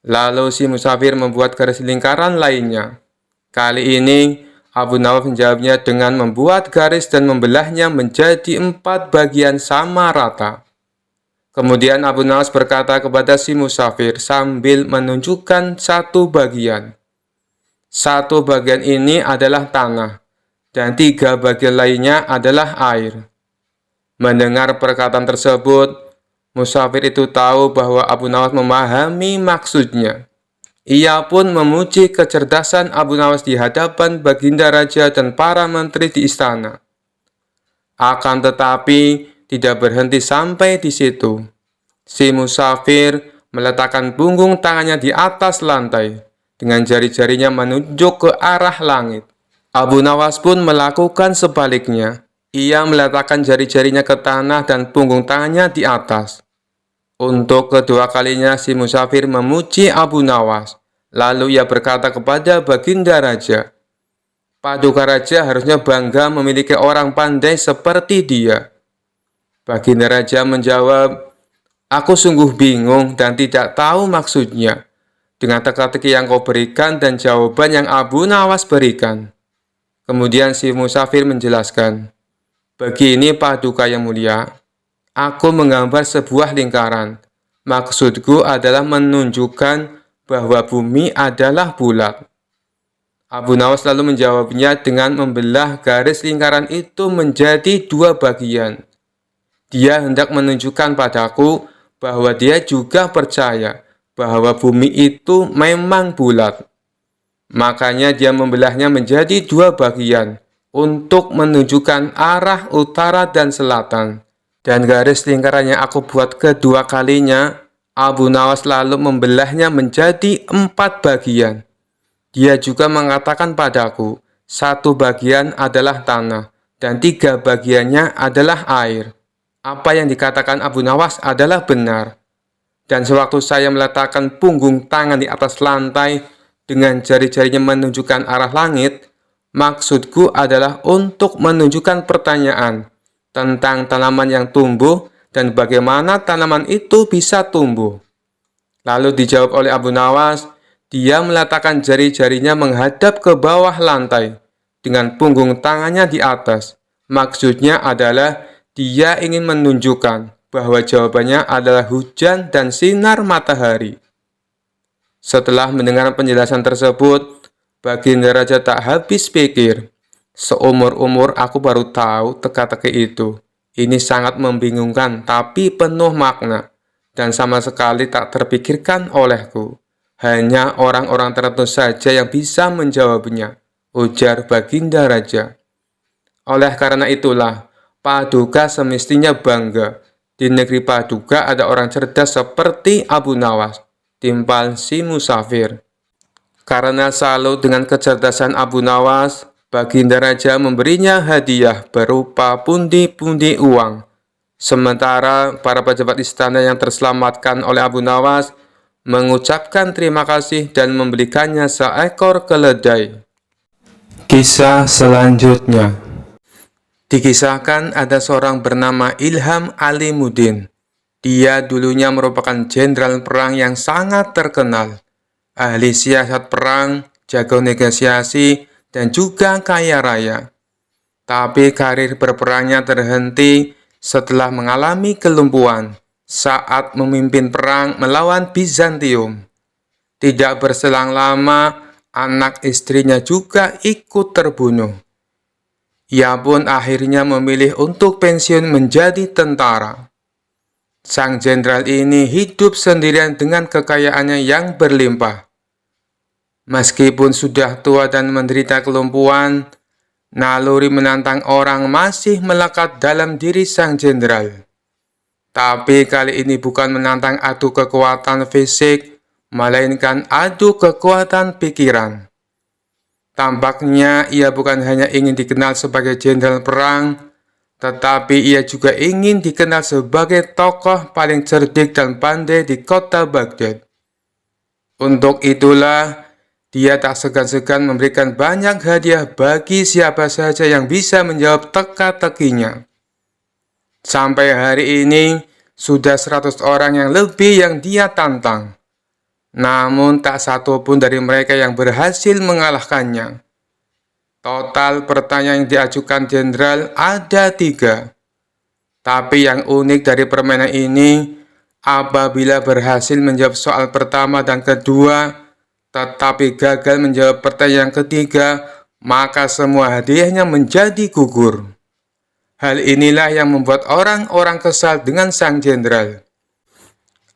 Lalu si musafir membuat garis lingkaran lainnya. Kali ini, Abu Nawas menjawabnya dengan membuat garis dan membelahnya menjadi 4 bagian sama rata. Kemudian Abu Nawas berkata kepada si musafir sambil menunjukkan satu bagian. Satu bagian ini adalah tanah, dan 3 bagian lainnya adalah air. Mendengar perkataan tersebut, musafir itu tahu bahwa Abu Nawas memahami maksudnya. Ia pun memuji kecerdasan Abu Nawas di hadapan Baginda Raja dan para menteri di istana. Akan tetapi, tidak berhenti sampai di situ. Si musafir meletakkan punggung tangannya di atas lantai, dengan jari-jarinya menunjuk ke arah langit. Abu Nawas pun melakukan sebaliknya. Ia meletakkan jari-jarinya ke tanah dan punggung tangannya di atas. Untuk kedua kalinya si musafir memuji Abu Nawas. Lalu ia berkata kepada Baginda Raja, Paduka Raja harusnya bangga memiliki orang pandai seperti dia. Baginda Raja menjawab, aku sungguh bingung dan tidak tahu maksudnya dengan teka-teki yang kau berikan dan jawaban yang Abu Nawas berikan. Kemudian si musafir menjelaskan, begini Paduka yang mulia, aku menggambar sebuah lingkaran, Maksudku adalah menunjukkan bahwa bumi adalah bulat. Abu Nawas lalu menjawabnya dengan membelah garis lingkaran itu menjadi dua bagian. Dia hendak menunjukkan padaku bahwa dia juga percaya bahwa bumi itu memang bulat. Makanya dia membelahnya menjadi dua bagian untuk menunjukkan arah utara dan selatan. Dan garis lingkaran yang aku buat kedua kalinya, Abu Nawas lalu membelahnya menjadi 4 bagian. Dia juga mengatakan padaku, satu bagian adalah tanah, dan 3 bagiannya adalah air. Apa yang dikatakan Abu Nawas adalah benar. Dan sewaktu saya meletakkan punggung tangan di atas lantai, dengan jari-jarinya menunjukkan arah langit, maksudku adalah untuk menunjukkan pertanyaan tentang tanaman yang tumbuh dan bagaimana tanaman itu bisa tumbuh. Lalu dijawab oleh Abu Nawas. Dia meletakkan jari-jarinya menghadap ke bawah lantai dengan punggung tangannya di atas. Maksudnya adalah dia ingin menunjukkan bahwa jawabannya adalah hujan dan sinar matahari. Setelah mendengar penjelasan tersebut, Baginda Raja tak habis pikir. Seumur-umur aku baru tahu teka-teki itu. Ini sangat membingungkan tapi penuh makna dan sama sekali tak terpikirkan olehku. Hanya orang-orang tertentu saja yang bisa menjawabnya, ujar Baginda Raja. Oleh karena itulah, Paduka semestinya bangga. Di negeri Paduka ada orang cerdas seperti Abu Nawas, timpal si musafir. Karena salut dengan kecerdasan Abu Nawas, Baginda Raja memberinya hadiah berupa pundi-pundi uang. Sementara para pejabat istana yang terselamatkan oleh Abu Nawas mengucapkan terima kasih dan memberikannya seekor keledai. Kisah selanjutnya. Dikisahkan ada seorang bernama Ilham Alimuddin. Dia dulunya merupakan jenderal perang yang sangat terkenal, ahli siasat perang, jago negosiasi, dan juga kaya raya. Tapi karir berperangnya terhenti setelah mengalami kelumpuhan saat memimpin perang melawan Bizantium. Tidak berselang lama, anak istrinya juga ikut terbunuh. Ia pun akhirnya memilih untuk pensiun menjadi tentara. Sang jenderal ini hidup sendirian dengan kekayaannya yang berlimpah. Meskipun sudah tua dan menderita kelumpuhan, naluri menantang orang masih melekat dalam diri sang jenderal. Tapi kali ini bukan menantang adu kekuatan fisik, melainkan adu kekuatan pikiran. Tampaknya ia bukan hanya ingin dikenal sebagai jenderal perang, tetapi ia juga ingin dikenal sebagai tokoh paling cerdik dan pandai di kota Baghdad. Untuk itulah, dia tak segan-segan memberikan banyak hadiah bagi siapa saja yang bisa menjawab teka-tekinya. Sampai hari ini, sudah 100 orang yang lebih yang dia tantang. Namun tak satu pun dari mereka yang berhasil mengalahkannya. Total pertanyaan yang diajukan jenderal ada 3. Tapi yang unik dari permainan ini, apabila berhasil menjawab soal pertama dan kedua, tetapi gagal menjawab pertanyaan ketiga, maka semua hadiahnya menjadi gugur. Hal inilah yang membuat orang-orang kesal dengan sang jenderal.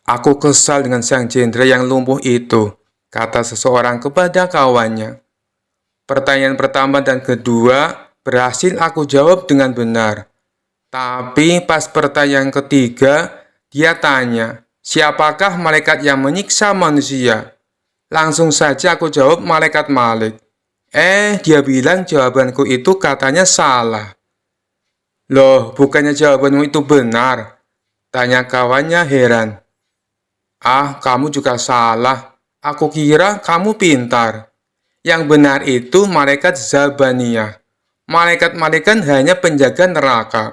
Aku kesal dengan sang jenderal yang lumpuh itu, kata seseorang kepada kawannya. Pertanyaan pertama dan kedua berhasil aku jawab dengan benar. Tapi pas pertanyaan ketiga, dia tanya, siapakah malaikat yang menyiksa manusia? Langsung saja aku jawab malaikat Malik. Dia bilang jawabanku itu katanya salah. Loh, bukannya jawabanmu itu benar? Tanya kawannya heran. Kamu juga salah. Aku kira kamu pintar. Yang benar itu malaikat Zabaniyah. Malaikat-malaikat hanya penjaga neraka.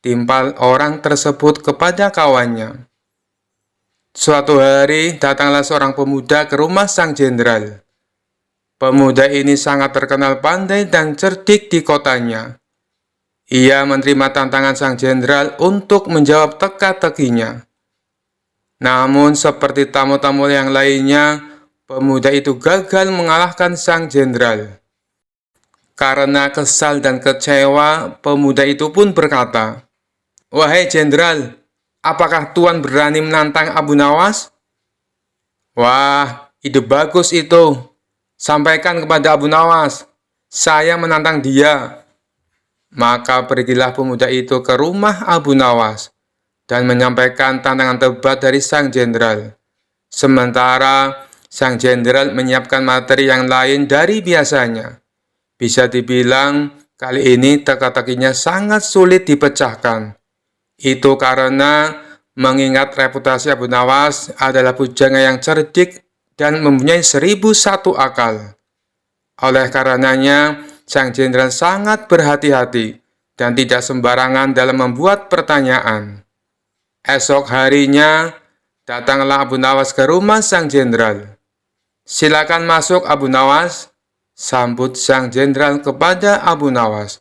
Timpal orang tersebut kepada kawannya. Suatu hari, datanglah seorang pemuda ke rumah sang jenderal. Pemuda ini sangat terkenal pandai dan cerdik di kotanya. Ia menerima tantangan sang jenderal untuk menjawab teka-tekinya. Namun seperti tamu-tamu yang lainnya, pemuda itu gagal mengalahkan sang jenderal. Karena kesal dan kecewa, pemuda itu pun berkata, "Wahai jenderal, apakah Tuan berani menantang Abu Nawas?" "Wah, ide bagus itu. Sampaikan kepada Abu Nawas, saya menantang dia." Maka pergilah pemuda itu ke rumah Abu Nawas dan menyampaikan tantangan debat dari sang jenderal. Sementara sang jenderal menyiapkan materi yang lain dari biasanya. Bisa dibilang kali ini teka-tekinya sangat sulit dipecahkan. Itu karena mengingat reputasi Abu Nawas adalah pujangga yang cerdik dan mempunyai 1001 akal. Oleh karenanya, sang jenderal sangat berhati-hati dan tidak sembarangan dalam membuat pertanyaan. Esok harinya, datanglah Abu Nawas ke rumah sang jenderal. "Silakan masuk Abu Nawas," sambut sang jenderal kepada Abu Nawas.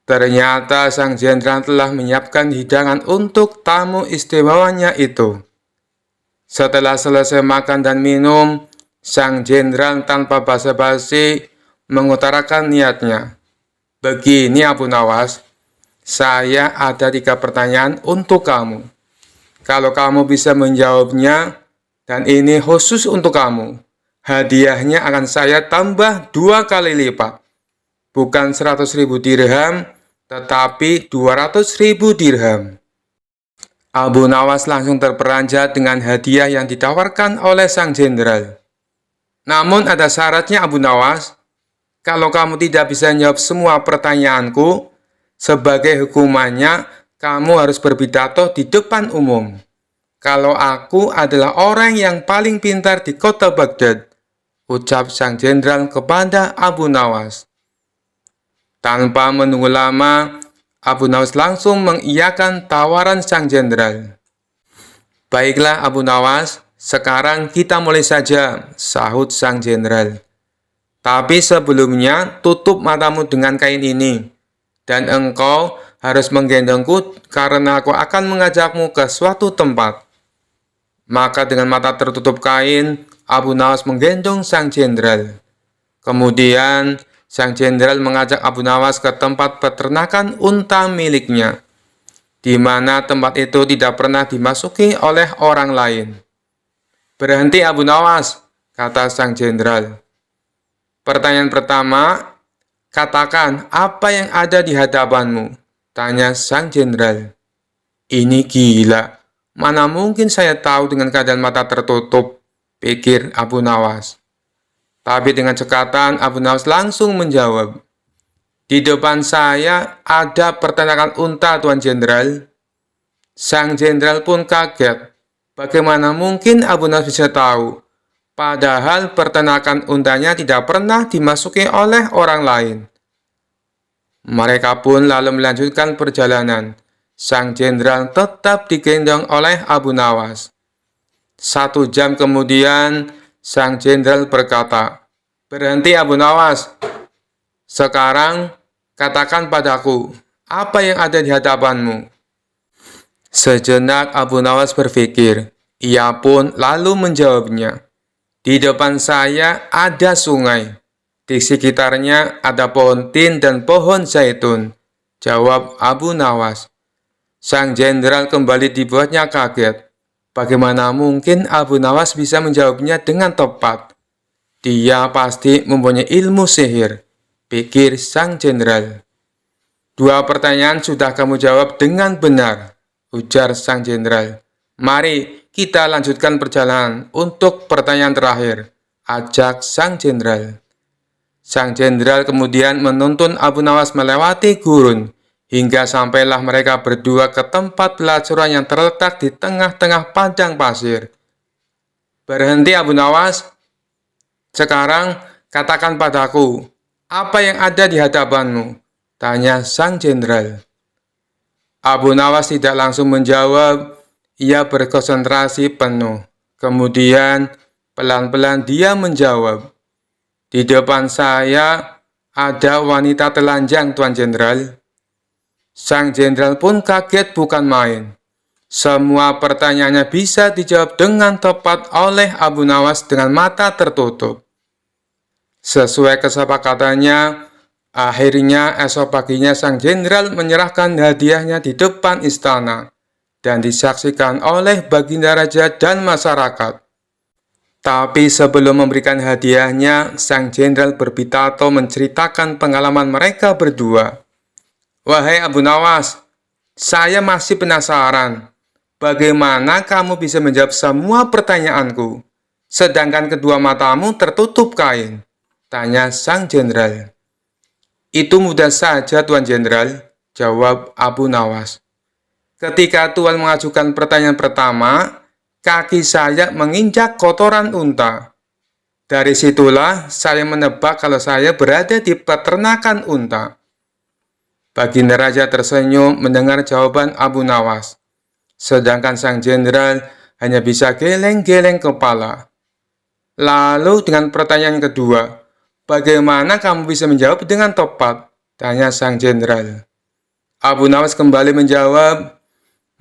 Ternyata sang jenderal telah menyiapkan hidangan untuk tamu istimewanya itu. Setelah selesai makan dan minum, sang jenderal tanpa basa-basi mengutarakan niatnya. "Begini Abu Nawas, saya ada 3 pertanyaan untuk kamu. Kalau kamu bisa menjawabnya, dan ini khusus untuk kamu, hadiahnya akan saya tambah 2 kali lipat. Bukan 100.000 dirham, tetapi 200.000 dirham." Abu Nawas langsung terperanjat dengan hadiah yang ditawarkan oleh sang jenderal. "Namun ada syaratnya Abu Nawas. Kalau kamu tidak bisa menjawab semua pertanyaanku, sebagai hukumannya kamu harus berpidato di depan umum. Kalau aku adalah orang yang paling pintar di kota Baghdad," ucap sang jenderal kepada Abu Nawas. Tanpa menunggu lama, Abu Nawas langsung mengiyakan tawaran sang jenderal. "Baiklah Abu Nawas, sekarang kita mulai saja," sahut sang jenderal. "Tapi sebelumnya tutup matamu dengan kain ini, dan engkau harus menggendongku karena aku akan mengajakmu ke suatu tempat." Maka dengan mata tertutup kain, Abu Nawas menggendong sang jenderal. Kemudian, sang jenderal mengajak Abu Nawas ke tempat peternakan unta miliknya, di mana tempat itu tidak pernah dimasuki oleh orang lain. "Berhenti Abu Nawas," kata sang jenderal. "Pertanyaan pertama, katakan apa yang ada di hadapanmu," tanya sang jenderal. "Ini gila, mana mungkin saya tahu dengan keadaan mata tertutup," pikir Abu Nawas. Tapi dengan cekatan, Abu Nawas langsung menjawab, "Di depan saya ada peternakan unta, Tuan Jenderal." Sang jenderal pun kaget. Bagaimana mungkin Abu Nawas bisa tahu? Padahal peternakan untanya tidak pernah dimasuki oleh orang lain. Mereka pun lalu melanjutkan perjalanan. Sang jenderal tetap digendong oleh Abu Nawas. 1 jam kemudian, sang jenderal berkata, "Berhenti Abu Nawas. Sekarang katakan padaku, apa yang ada di hadapanmu?" Sejenak Abu Nawas berpikir. Ia pun lalu menjawabnya, "Di depan saya ada sungai. Di sekitarnya ada pohon tin dan pohon zaitun," jawab Abu Nawas. Sang jenderal kembali dibuatnya kaget. Bagaimana mungkin Abu Nawas bisa menjawabnya dengan tepat? Dia pasti mempunyai ilmu sihir, pikir sang jenderal. "2 pertanyaan sudah kamu jawab dengan benar," ujar sang jenderal. "Mari kita lanjutkan perjalanan untuk pertanyaan terakhir," ajak sang jenderal. Sang jenderal kemudian menuntun Abu Nawas melewati gurun, hingga sampailah mereka berdua ke tempat pelacuran yang terletak di tengah-tengah padang pasir. "Berhenti Abu Nawas. Sekarang katakan padaku, apa yang ada di hadapanmu?" tanya sang jenderal. Abu Nawas tidak langsung menjawab. Ia berkonsentrasi penuh. Kemudian pelan-pelan dia menjawab, "Di depan saya ada wanita telanjang, Tuan Jenderal." Sang jenderal pun kaget bukan main. Semua pertanyaannya bisa dijawab dengan tepat oleh Abu Nawas dengan mata tertutup. Sesuai kesepakatannya, akhirnya esok paginya sang jenderal menyerahkan hadiahnya di depan istana dan disaksikan oleh Baginda Raja dan masyarakat. Tapi sebelum memberikan hadiahnya, sang jenderal berpidato menceritakan pengalaman mereka berdua. "Wahai Abu Nawas, saya masih penasaran. Bagaimana kamu bisa menjawab semua pertanyaanku, sedangkan kedua matamu tertutup kain?" tanya sang jenderal. "Itu mudah saja, Tuan Jenderal," jawab Abu Nawas. "Ketika Tuan mengajukan pertanyaan pertama, kaki saya menginjak kotoran unta. Dari situlah saya menebak kalau saya berada di peternakan unta." Baginda Raja tersenyum mendengar jawaban Abu Nawas, sedangkan sang jenderal hanya bisa geleng-geleng kepala. Lalu dengan pertanyaan kedua, "Bagaimana kamu bisa menjawab dengan tepat?" tanya sang jenderal. Abu Nawas kembali menjawab,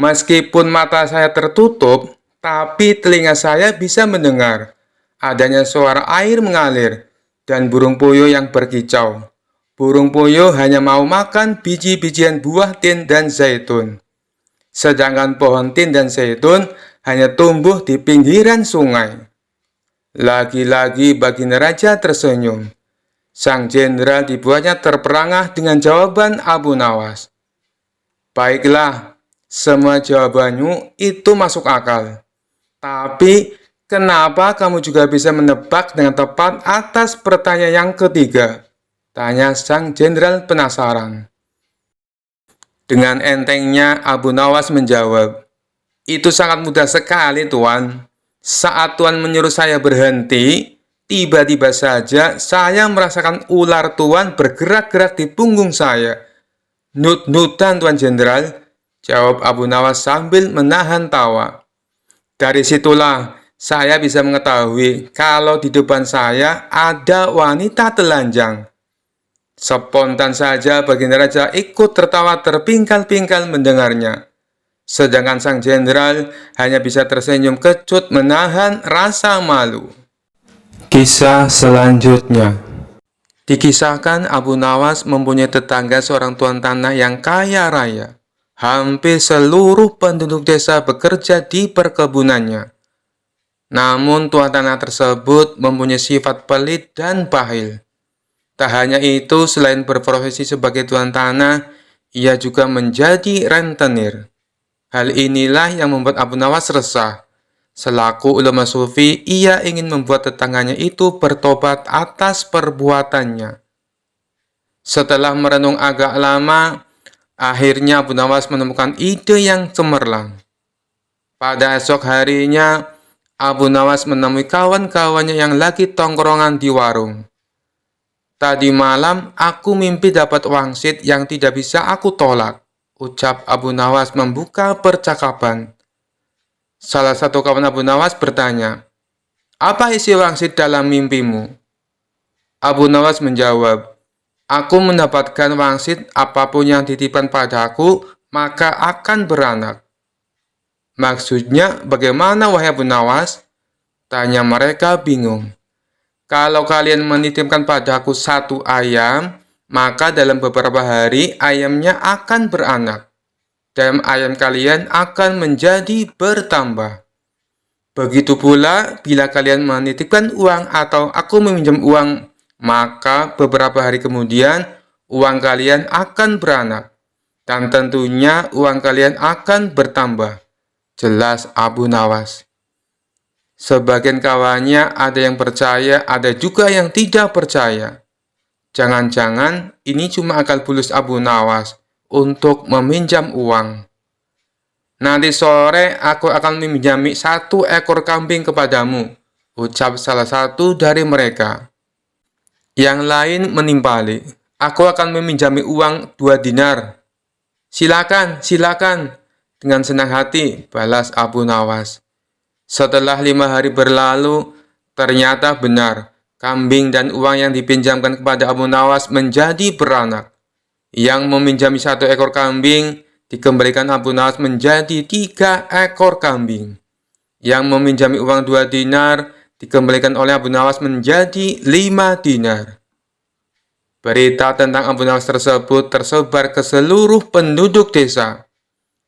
"Meskipun mata saya tertutup, tapi telinga saya bisa mendengar adanya suara air mengalir dan burung puyuh yang berkicau. Burung puyuh hanya mau makan biji-bijian buah tin dan zaitun. Sedangkan pohon tin dan zaitun hanya tumbuh di pinggiran sungai." Lagi-lagi Baginda Raja tersenyum. Sang jenderal dibuatnya terperangah dengan jawaban Abu Nawas. "Baiklah, semua jawabanmu itu masuk akal. Tapi, kenapa kamu juga bisa menebak dengan tepat atas pertanyaan yang ketiga?" tanya sang jenderal penasaran. Dengan entengnya Abu Nawas menjawab, "Itu sangat mudah sekali, Tuan. Saat Tuan menyuruh saya berhenti, tiba-tiba saja saya merasakan ular Tuan bergerak-gerak di punggung saya." "Nut-nutan, Tuan Jenderal," jawab Abu Nawas sambil menahan tawa. "Dari situlah saya bisa mengetahui kalau di depan saya ada wanita telanjang." Spontan saja Baginda Raja ikut tertawa terpingkal-pingkal mendengarnya. Sedangkan sang jenderal hanya bisa tersenyum kecut menahan rasa malu. Kisah selanjutnya. Dikisahkan Abu Nawas mempunyai tetangga seorang tuan tanah yang kaya raya. Hampir seluruh penduduk desa bekerja di perkebunannya. Namun tuan tanah tersebut mempunyai sifat pelit dan bahil. Tak hanya itu, selain berprofesi sebagai tuan tanah, ia juga menjadi rentenir. Hal inilah yang membuat Abu Nawas resah. Selaku ulama sufi, ia ingin membuat tetangganya itu bertobat atas perbuatannya. Setelah merenung agak lama, akhirnya Abu Nawas menemukan ide yang cemerlang. Pada esok harinya, Abu Nawas menemui kawan-kawannya yang lagi tongkrongan di warung. "Tadi malam aku mimpi dapat wangsit yang tidak bisa aku tolak," ucap Abu Nawas membuka percakapan. Salah satu kawan Abu Nawas bertanya, "Apa isi wangsit dalam mimpimu?" Abu Nawas menjawab, "Aku mendapatkan wangsit apapun yang dititipkan padaku, maka akan beranak." "Maksudnya bagaimana, wahai Abu Nawas?" tanya mereka bingung. "Kalau kalian menitipkan padaku satu ayam, maka dalam beberapa hari ayamnya akan beranak, dan ayam kalian akan menjadi bertambah. Begitu pula bila kalian menitipkan uang atau aku meminjam uang, maka beberapa hari kemudian uang kalian akan beranak, dan tentunya uang kalian akan bertambah," jelas Abu Nawas. Sebagian kawannya ada yang percaya, ada juga yang tidak percaya. Jangan-jangan ini cuma akal bulus Abu Nawas untuk meminjam uang. "Nanti sore aku akan meminjami 1 ekor kambing kepadamu," ucap salah satu dari mereka. Yang lain menimpali, "Aku akan meminjami uang 2 dinar. Silakan, silakan," dengan senang hati balas Abu Nawas. Setelah 5 hari berlalu, ternyata benar, kambing dan uang yang dipinjamkan kepada Abu Nawas menjadi beranak. Yang meminjami 1 ekor kambing dikembalikan Abu Nawas menjadi 3 ekor kambing. Yang meminjami uang 2 dinar dikembalikan oleh Abu Nawas menjadi 5 dinar. Berita tentang Abu Nawas tersebut tersebar ke seluruh penduduk desa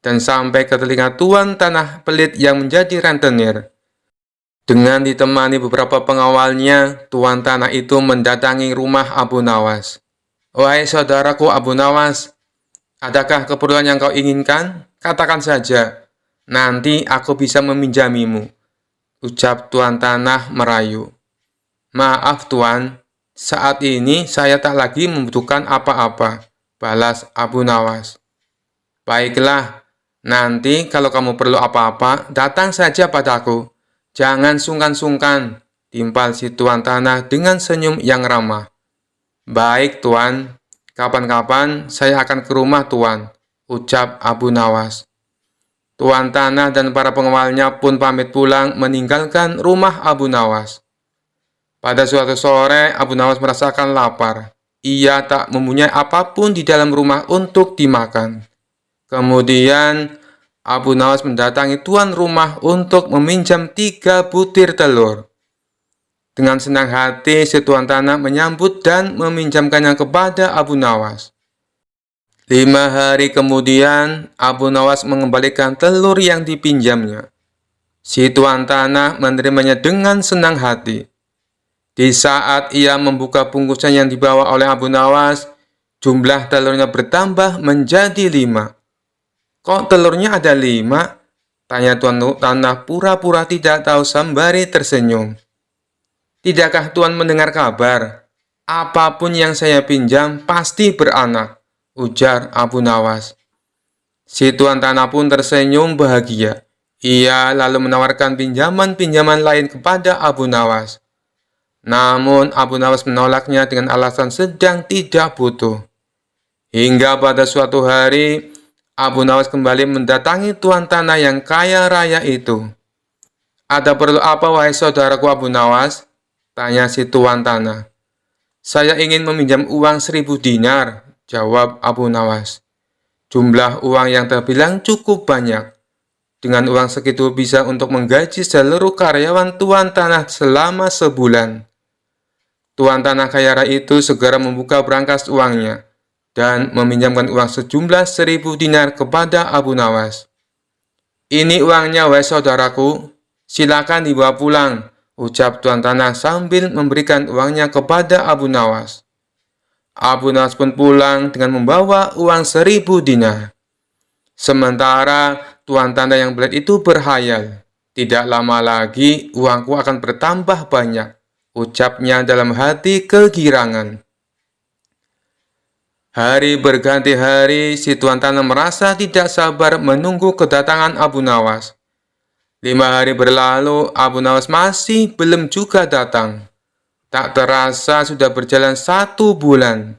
dan sampai ke telinga tuan tanah pelit yang menjadi rentenir. Dengan ditemani beberapa pengawalnya, tuan tanah itu mendatangi rumah Abu Nawas. "Wahai saudaraku Abu Nawas, adakah keperluan yang kau inginkan? Katakan saja, nanti aku bisa meminjamimu," ucap tuan tanah merayu. "Maaf tuan, saat ini saya tak lagi membutuhkan apa-apa," balas Abu Nawas. "Baiklah, nanti kalau kamu perlu apa-apa, datang saja padaku. Jangan sungkan-sungkan," timpal si tuan tanah dengan senyum yang ramah. "Baik tuan, kapan-kapan saya akan ke rumah tuan," ucap Abu Nawas. Tuan tanah dan para pengawalnya pun pamit pulang meninggalkan rumah Abu Nawas. Pada suatu sore, Abu Nawas merasakan lapar. Ia tak mempunyai apapun di dalam rumah untuk dimakan. Kemudian, Abu Nawas mendatangi tuan rumah untuk meminjam 3 butir telur. Dengan senang hati, si tuan tanah menyambut dan meminjamkannya kepada Abu Nawas. 5 hari kemudian, Abu Nawas mengembalikan telur yang dipinjamnya. Si tuan tanah menerimanya dengan senang hati. Di saat ia membuka bungkusan yang dibawa oleh Abu Nawas, jumlah telurnya bertambah menjadi 5. "Kok telurnya ada 5? Tanya tuan tanah pura-pura tidak tahu sembari tersenyum. "Tidakkah tuan mendengar kabar? Apapun yang saya pinjam pasti beranak," ujar Abu Nawas. Si tuan tanah pun tersenyum bahagia. Ia lalu menawarkan pinjaman-pinjaman lain kepada Abu Nawas. Namun Abu Nawas menolaknya dengan alasan sedang tidak butuh. Hingga pada suatu hari, Abu Nawas kembali mendatangi tuan tanah yang kaya raya itu. "Ada perlu apa wahai saudaraku Abu Nawas?" tanya si tuan tanah. "Saya ingin meminjam uang 1000 dinar," jawab Abu Nawas. Jumlah uang yang terbilang cukup banyak. Dengan uang segitu bisa untuk menggaji seluruh karyawan tuan tanah selama sebulan. Tuan tanah kaya raya itu segera membuka berangkas uangnya dan meminjamkan uang sejumlah 1000 dinar kepada Abu Nawas. "Ini uangnya wahai saudaraku, silakan dibawa pulang," ucap tuan tanah sambil memberikan uangnya kepada Abu Nawas. Abu Nawas pun pulang dengan membawa uang 1000 dinar. Sementara tuan tanah yang pelit itu berhayal, "Tidak lama lagi uangku akan bertambah banyak," ucapnya dalam hati kegirangan. Hari berganti hari, si tuan tanah merasa tidak sabar menunggu kedatangan Abu Nawas. 5 hari berlalu, Abu Nawas masih belum juga datang. Tak terasa sudah berjalan 1 bulan,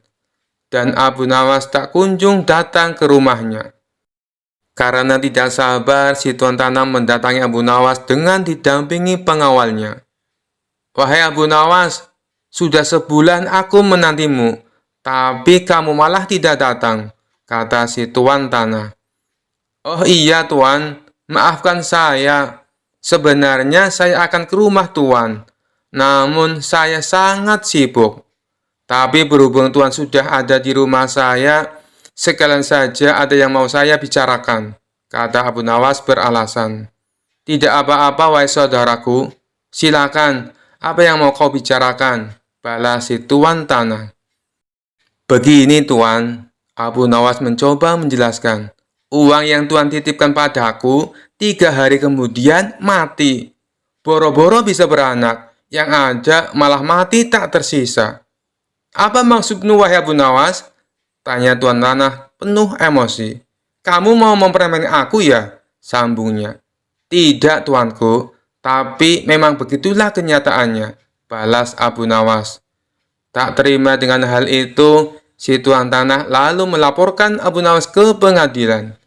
dan Abu Nawas tak kunjung datang ke rumahnya. Karena tidak sabar, si tuan tanah mendatangi Abu Nawas dengan didampingi pengawalnya. "Wahai Abu Nawas, sudah sebulan aku menantimu, tapi kamu malah tidak datang," kata si tuan tanah. "Oh iya tuan, maafkan saya. Sebenarnya saya akan ke rumah tuan, namun saya sangat sibuk. Tapi berhubung tuan sudah ada di rumah saya, sekalian saja ada yang mau saya bicarakan," kata Abu Nawas beralasan. "Tidak apa-apa wahai saudaraku, silakan, apa yang mau kau bicarakan?" balas si tuan tanah. "Begini tuan," Abu Nawas mencoba menjelaskan. "Uang yang tuan titipkan padaku 3 hari kemudian mati. Boro-boro bisa beranak, yang ada malah mati tak tersisa." "Apa maksudmu wahai Abu Nawas?" tanya tuan tanah penuh emosi. "Kamu mau mempermainkan aku ya?" sambungnya. "Tidak tuanku, tapi memang begitulah kenyataannya," balas Abu Nawas. Tak terima dengan hal itu, si tuan tanah lalu melaporkan Abu Nawas ke pengadilan.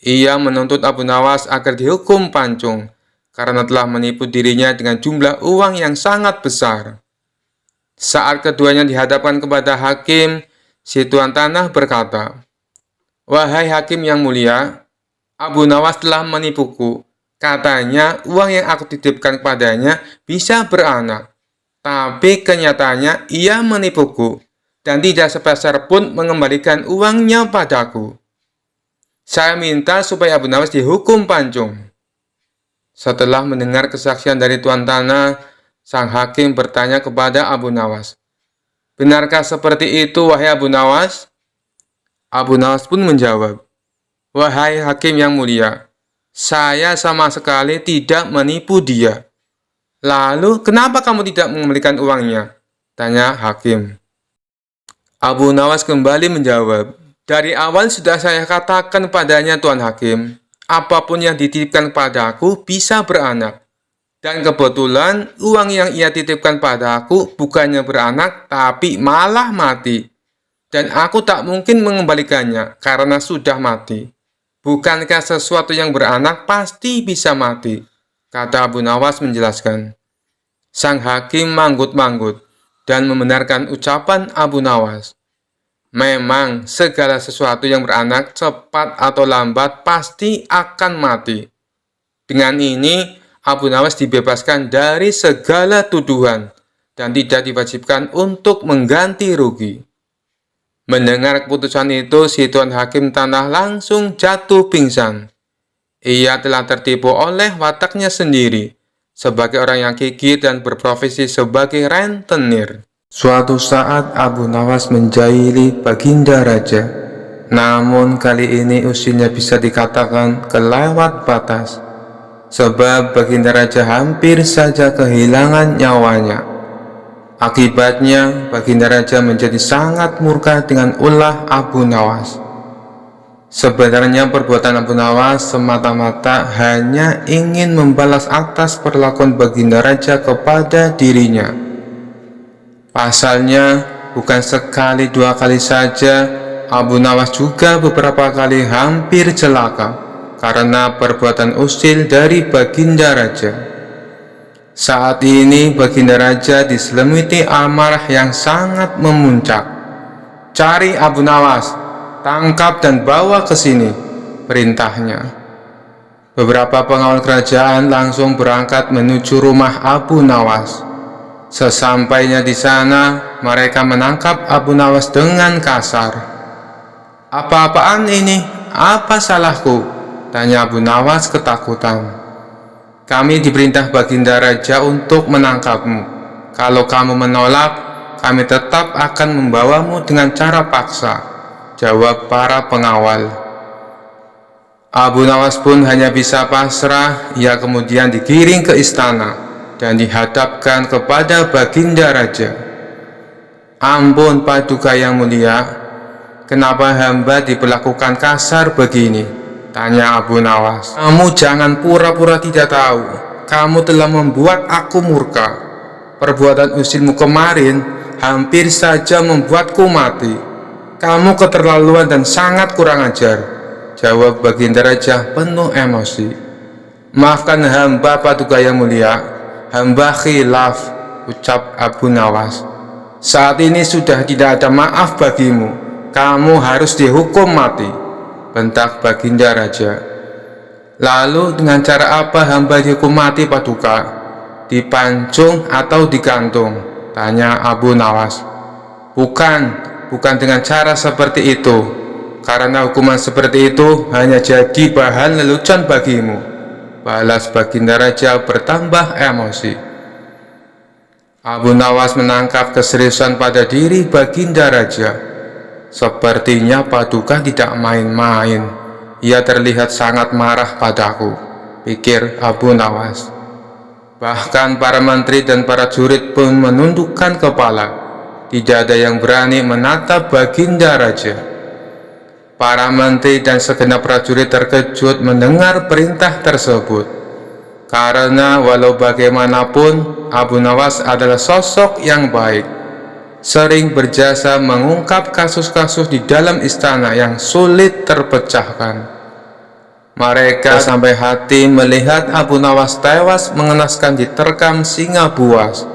Ia menuntut Abu Nawas agar dihukum pancung karena telah menipu dirinya dengan jumlah uang yang sangat besar. Saat keduanya dihadapkan kepada hakim, si tuan tanah berkata, "Wahai hakim yang mulia, Abu Nawas telah menipuku. Katanya uang yang aku titipkan kepadanya bisa beranak. Tapi kenyataannya ia menipuku dan tidak sepeser pun mengembalikan uangnya padaku. Saya minta supaya Abu Nawas dihukum pancung." Setelah mendengar kesaksian dari tuan tanah, sang hakim bertanya kepada Abu Nawas, "Benarkah seperti itu, wahai Abu Nawas?" Abu Nawas pun menjawab, "Wahai hakim yang mulia, saya sama sekali tidak menipu dia." "Lalu, kenapa kamu tidak mengembalikan uangnya?" tanya hakim. Abu Nawas kembali menjawab, "Dari awal sudah saya katakan padanya, Tuan Hakim, apapun yang dititipkan padaku bisa beranak. Dan kebetulan uang yang ia titipkan padaku bukannya beranak, tapi malah mati. Dan aku tak mungkin mengembalikannya karena sudah mati. Bukankah sesuatu yang beranak pasti bisa mati?" kata Abu Nawas menjelaskan. Sang hakim manggut-manggut dan membenarkan ucapan Abu Nawas. Memang segala sesuatu yang beranak cepat atau lambat pasti akan mati. Dengan ini, Abu Nawas dibebaskan dari segala tuduhan dan tidak diwajibkan untuk mengganti rugi. Mendengar keputusan itu, si tuan hakim tanah langsung jatuh pingsan. Ia telah tertipu oleh wataknya sendiri sebagai orang yang gigih dan berprofesi sebagai rentenir. Suatu saat Abu Nawas menjahili Baginda Raja. Namun kali ini usianya bisa dikatakan kelewat batas, sebab Baginda Raja hampir saja kehilangan nyawanya. Akibatnya, Baginda Raja menjadi sangat murka dengan ulah Abu Nawas. Sebenarnya perbuatan Abu Nawas semata-mata hanya ingin membalas atas perlakuan Baginda Raja kepada dirinya. Pasalnya, bukan sekali dua kali saja, Abu Nawas juga beberapa kali hampir celaka karena perbuatan usil dari Baginda Raja. Saat ini Baginda Raja diselimuti amarah yang sangat memuncak. "Cari Abu Nawas, tangkap dan bawa ke sini," perintahnya. Beberapa pengawal kerajaan langsung berangkat menuju rumah Abu Nawas. Sesampainya di sana, mereka menangkap Abu Nawas dengan kasar. "Apa-apaan ini? Apa salahku?" tanya Abu Nawas ketakutan. "Kami diperintah Baginda Raja untuk menangkapmu. Kalau kamu menolak, kami tetap akan membawamu dengan cara paksa," jawab para pengawal. Abu Nawas pun hanya bisa pasrah. Ia kemudian digiring ke istana dan dihadapkan kepada Baginda Raja. "Ampun Paduka yang mulia, kenapa hamba diperlakukan kasar begini?" tanya Abu Nawas. "Kamu jangan pura-pura tidak tahu. Kamu telah membuat aku murka. Perbuatan usilmu kemarin hampir saja membuatku mati. Kamu keterlaluan dan sangat kurang ajar," jawab Baginda Raja penuh emosi. "Maafkan hamba Paduka yang mulia, hamba khilaf," ucap Abu Nawas. "Saat ini sudah tidak ada maaf bagimu. Kamu harus dihukum mati," bentak Baginda Raja. "Lalu dengan cara apa hamba dihukum mati, Paduka? Dipancung atau digantung?" tanya Abu Nawas. Bukan dengan cara seperti itu, karena hukuman seperti itu hanya jadi bahan lelucon bagimu," balas Baginda Raja bertambah emosi. Abu Nawas menangkap keseriusan pada diri Baginda Raja. "Sepertinya Paduka tidak main-main. Ia terlihat sangat marah padaku," pikir Abu Nawas. Bahkan para menteri dan para jurid pun menundukkan kepala. Tidak ada yang berani menatap Baginda Raja. Para menteri dan segenap prajurit terkejut mendengar perintah tersebut, karena walau bagaimanapun Abu Nawas adalah sosok yang baik, sering berjasa mengungkap kasus-kasus di dalam istana yang sulit terpecahkan. Mereka sampai hati melihat Abu Nawas tewas mengenaskan diterkam singa buas.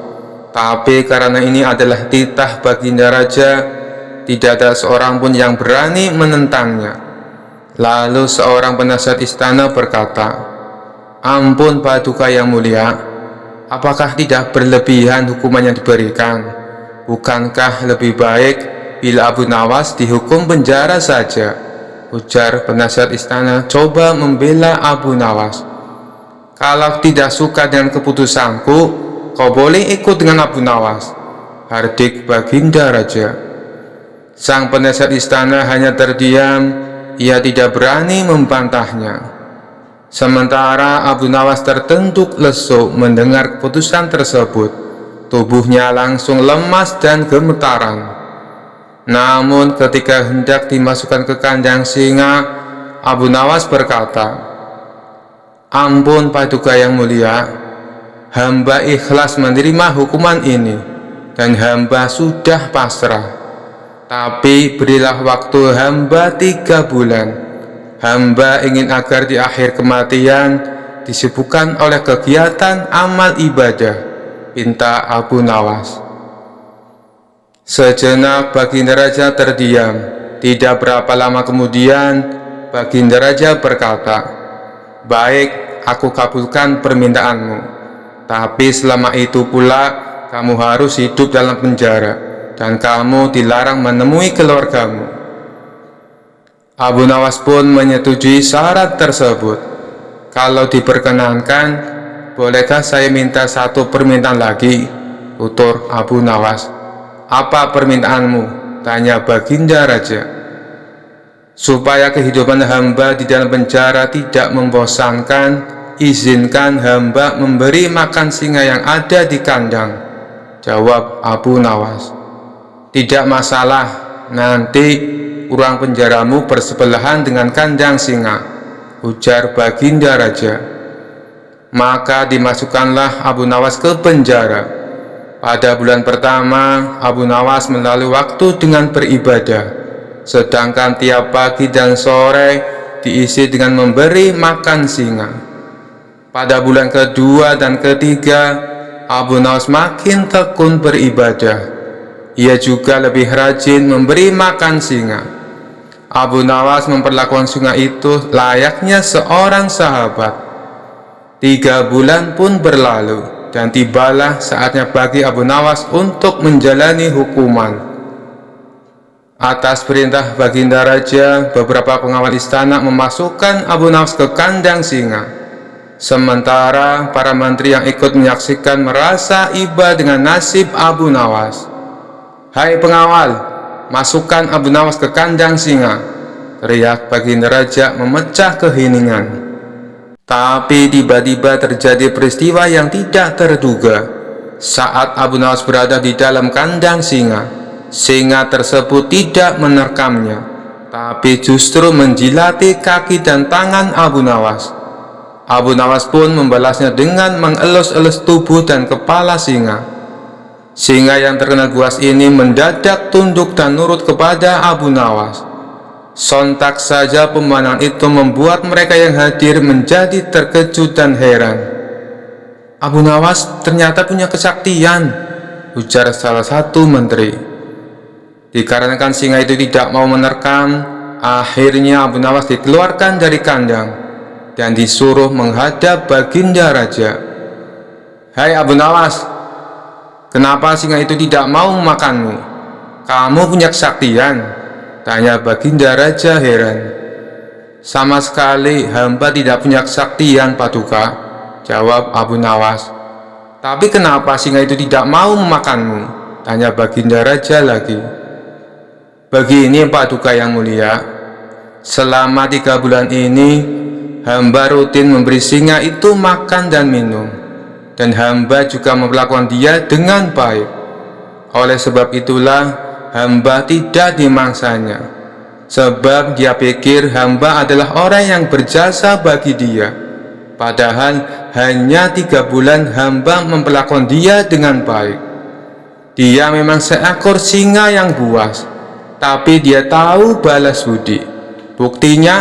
Tapi karena ini adalah titah Baginda Raja, tidak ada seorang pun yang berani menentangnya. Lalu seorang penasihat istana berkata, "Ampun Paduka yang mulia, apakah tidak berlebihan hukuman yang diberikan? Bukankah lebih baik bila Abu Nawas dihukum penjara saja?" Ujar penasihat istana coba membela Abu Nawas. "Kalau tidak suka dengan keputusanku, kau boleh ikut dengan Abu Nawas," hardik Baginda Raja. Sang penasihat istana hanya terdiam. Ia tidak berani membantahnya. Sementara Abu Nawas tertunduk lesu mendengar keputusan tersebut. Tubuhnya langsung lemas dan gemetaran. Namun ketika hendak dimasukkan ke kandang singa, Abu Nawas berkata, "Ampun Paduka yang mulia, hamba ikhlas menerima hukuman ini dan hamba sudah pasrah. Tapi berilah waktu hamba 3 bulan. Hamba ingin agar di akhir kematian disibukkan oleh kegiatan amal ibadah," pinta Abu Nawas. Sejenak Baginda Raja terdiam. Tidak berapa lama kemudian Baginda Raja berkata, "Baik, aku kabulkan permintaanmu. Tapi selama itu pula kamu harus hidup dalam penjara dan kamu dilarang menemui keluargamu." Abu Nawas pun menyetujui syarat tersebut. "Kalau diperkenankan, bolehkah saya minta satu permintaan lagi?" tutur Abu Nawas. "Apa permintaanmu?" tanya Baginda Raja. "Supaya kehidupan hamba di dalam penjara tidak membosankan, izinkan hamba memberi makan singa yang ada di kandang," jawab Abu Nawas. "Tidak masalah, nanti ruang penjaramu bersebelahan dengan kandang singa," ujar Baginda Raja. Maka dimasukkanlah Abu Nawas ke penjara. Pada bulan pertama, Abu Nawas melalui waktu dengan beribadah, sedangkan tiap pagi dan sore diisi dengan memberi makan singa. Pada bulan kedua dan ketiga, Abu Nawas makin tekun beribadah. Ia juga lebih rajin memberi makan singa. Abu Nawas memperlakukan singa itu layaknya seorang sahabat. 3 bulan pun berlalu dan tibalah saatnya bagi Abu Nawas untuk menjalani hukuman. Atas perintah Baginda Raja, beberapa pengawal istana memasukkan Abu Nawas ke kandang singa. Sementara para menteri yang ikut menyaksikan merasa iba dengan nasib Abu Nawas. "Hai pengawal, masukkan Abu Nawas ke kandang singa," teriak Baginda Raja memecah keheningan. Tapi tiba-tiba terjadi peristiwa yang tidak terduga. Saat Abu Nawas berada di dalam kandang singa, singa tersebut tidak menerkamnya, tapi justru menjilati kaki dan tangan Abu Nawas. Abu Nawas pun membalasnya dengan mengelus-elus tubuh dan kepala singa. Singa yang terkena buas ini mendadak tunduk dan nurut kepada Abu Nawas. Sontak saja pemandangan itu membuat mereka yang hadir menjadi terkejut dan heran. "Abu Nawas ternyata punya kesaktian," ujar salah satu menteri. Dikarenakan singa itu tidak mau menerkam, akhirnya Abu Nawas dikeluarkan dari kandang dan disuruh menghadap Baginda Raja. "Hai Abu Nawas, kenapa singa itu tidak mau memakanmu? Kamu punya kesaktian?" tanya Baginda Raja heran. "Sama sekali hamba tidak punya kesaktian, Paduka," jawab Abu Nawas. "Tapi kenapa singa itu tidak mau memakanmu?" tanya Baginda Raja lagi. "Begini Paduka yang mulia, selama 3 bulan ini hamba rutin memberi singa itu makan dan minum, dan hamba juga memperlakukan dia dengan baik. Oleh sebab itulah hamba tidak dimangsanya, sebab dia pikir hamba adalah orang yang berjasa bagi dia. Padahal hanya 3 bulan hamba memperlakukan dia dengan baik. Dia memang seekor singa yang buas, tapi dia tahu balas budi. Buktinya,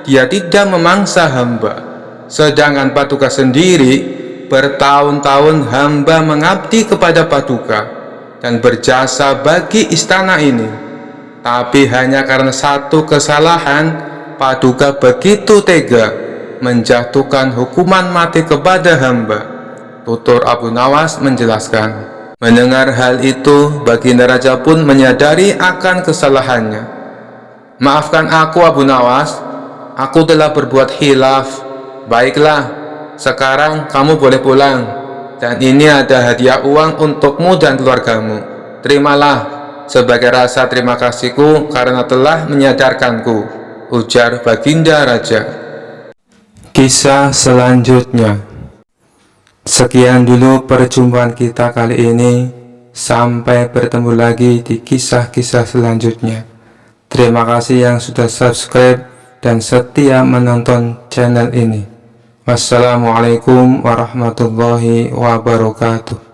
dia tidak memangsa hamba. Sedangkan Paduka sendiri, bertahun-tahun hamba mengabdi kepada Paduka dan berjasa bagi istana ini. Tapi hanya karena satu kesalahan, Paduka begitu tega menjatuhkan hukuman mati kepada hamba. Tutur Abu Nawas menjelaskan. Mendengar hal itu, Baginda Raja pun menyadari akan kesalahannya. Maafkan aku Abu Nawas, aku telah berbuat khilaf. Baiklah, sekarang kamu boleh pulang. Dan ini ada hadiah uang untukmu dan keluargamu. Terimalah sebagai rasa terima kasihku karena telah menyadarkanku, ujar Baginda Raja. Kisah selanjutnya. Sekian dulu perjumpaan kita kali ini. Sampai bertemu lagi di kisah-kisah selanjutnya. Terima kasih yang sudah subscribe dan setia menonton channel ini. Wassalamualaikum warahmatullahi wabarakatuh.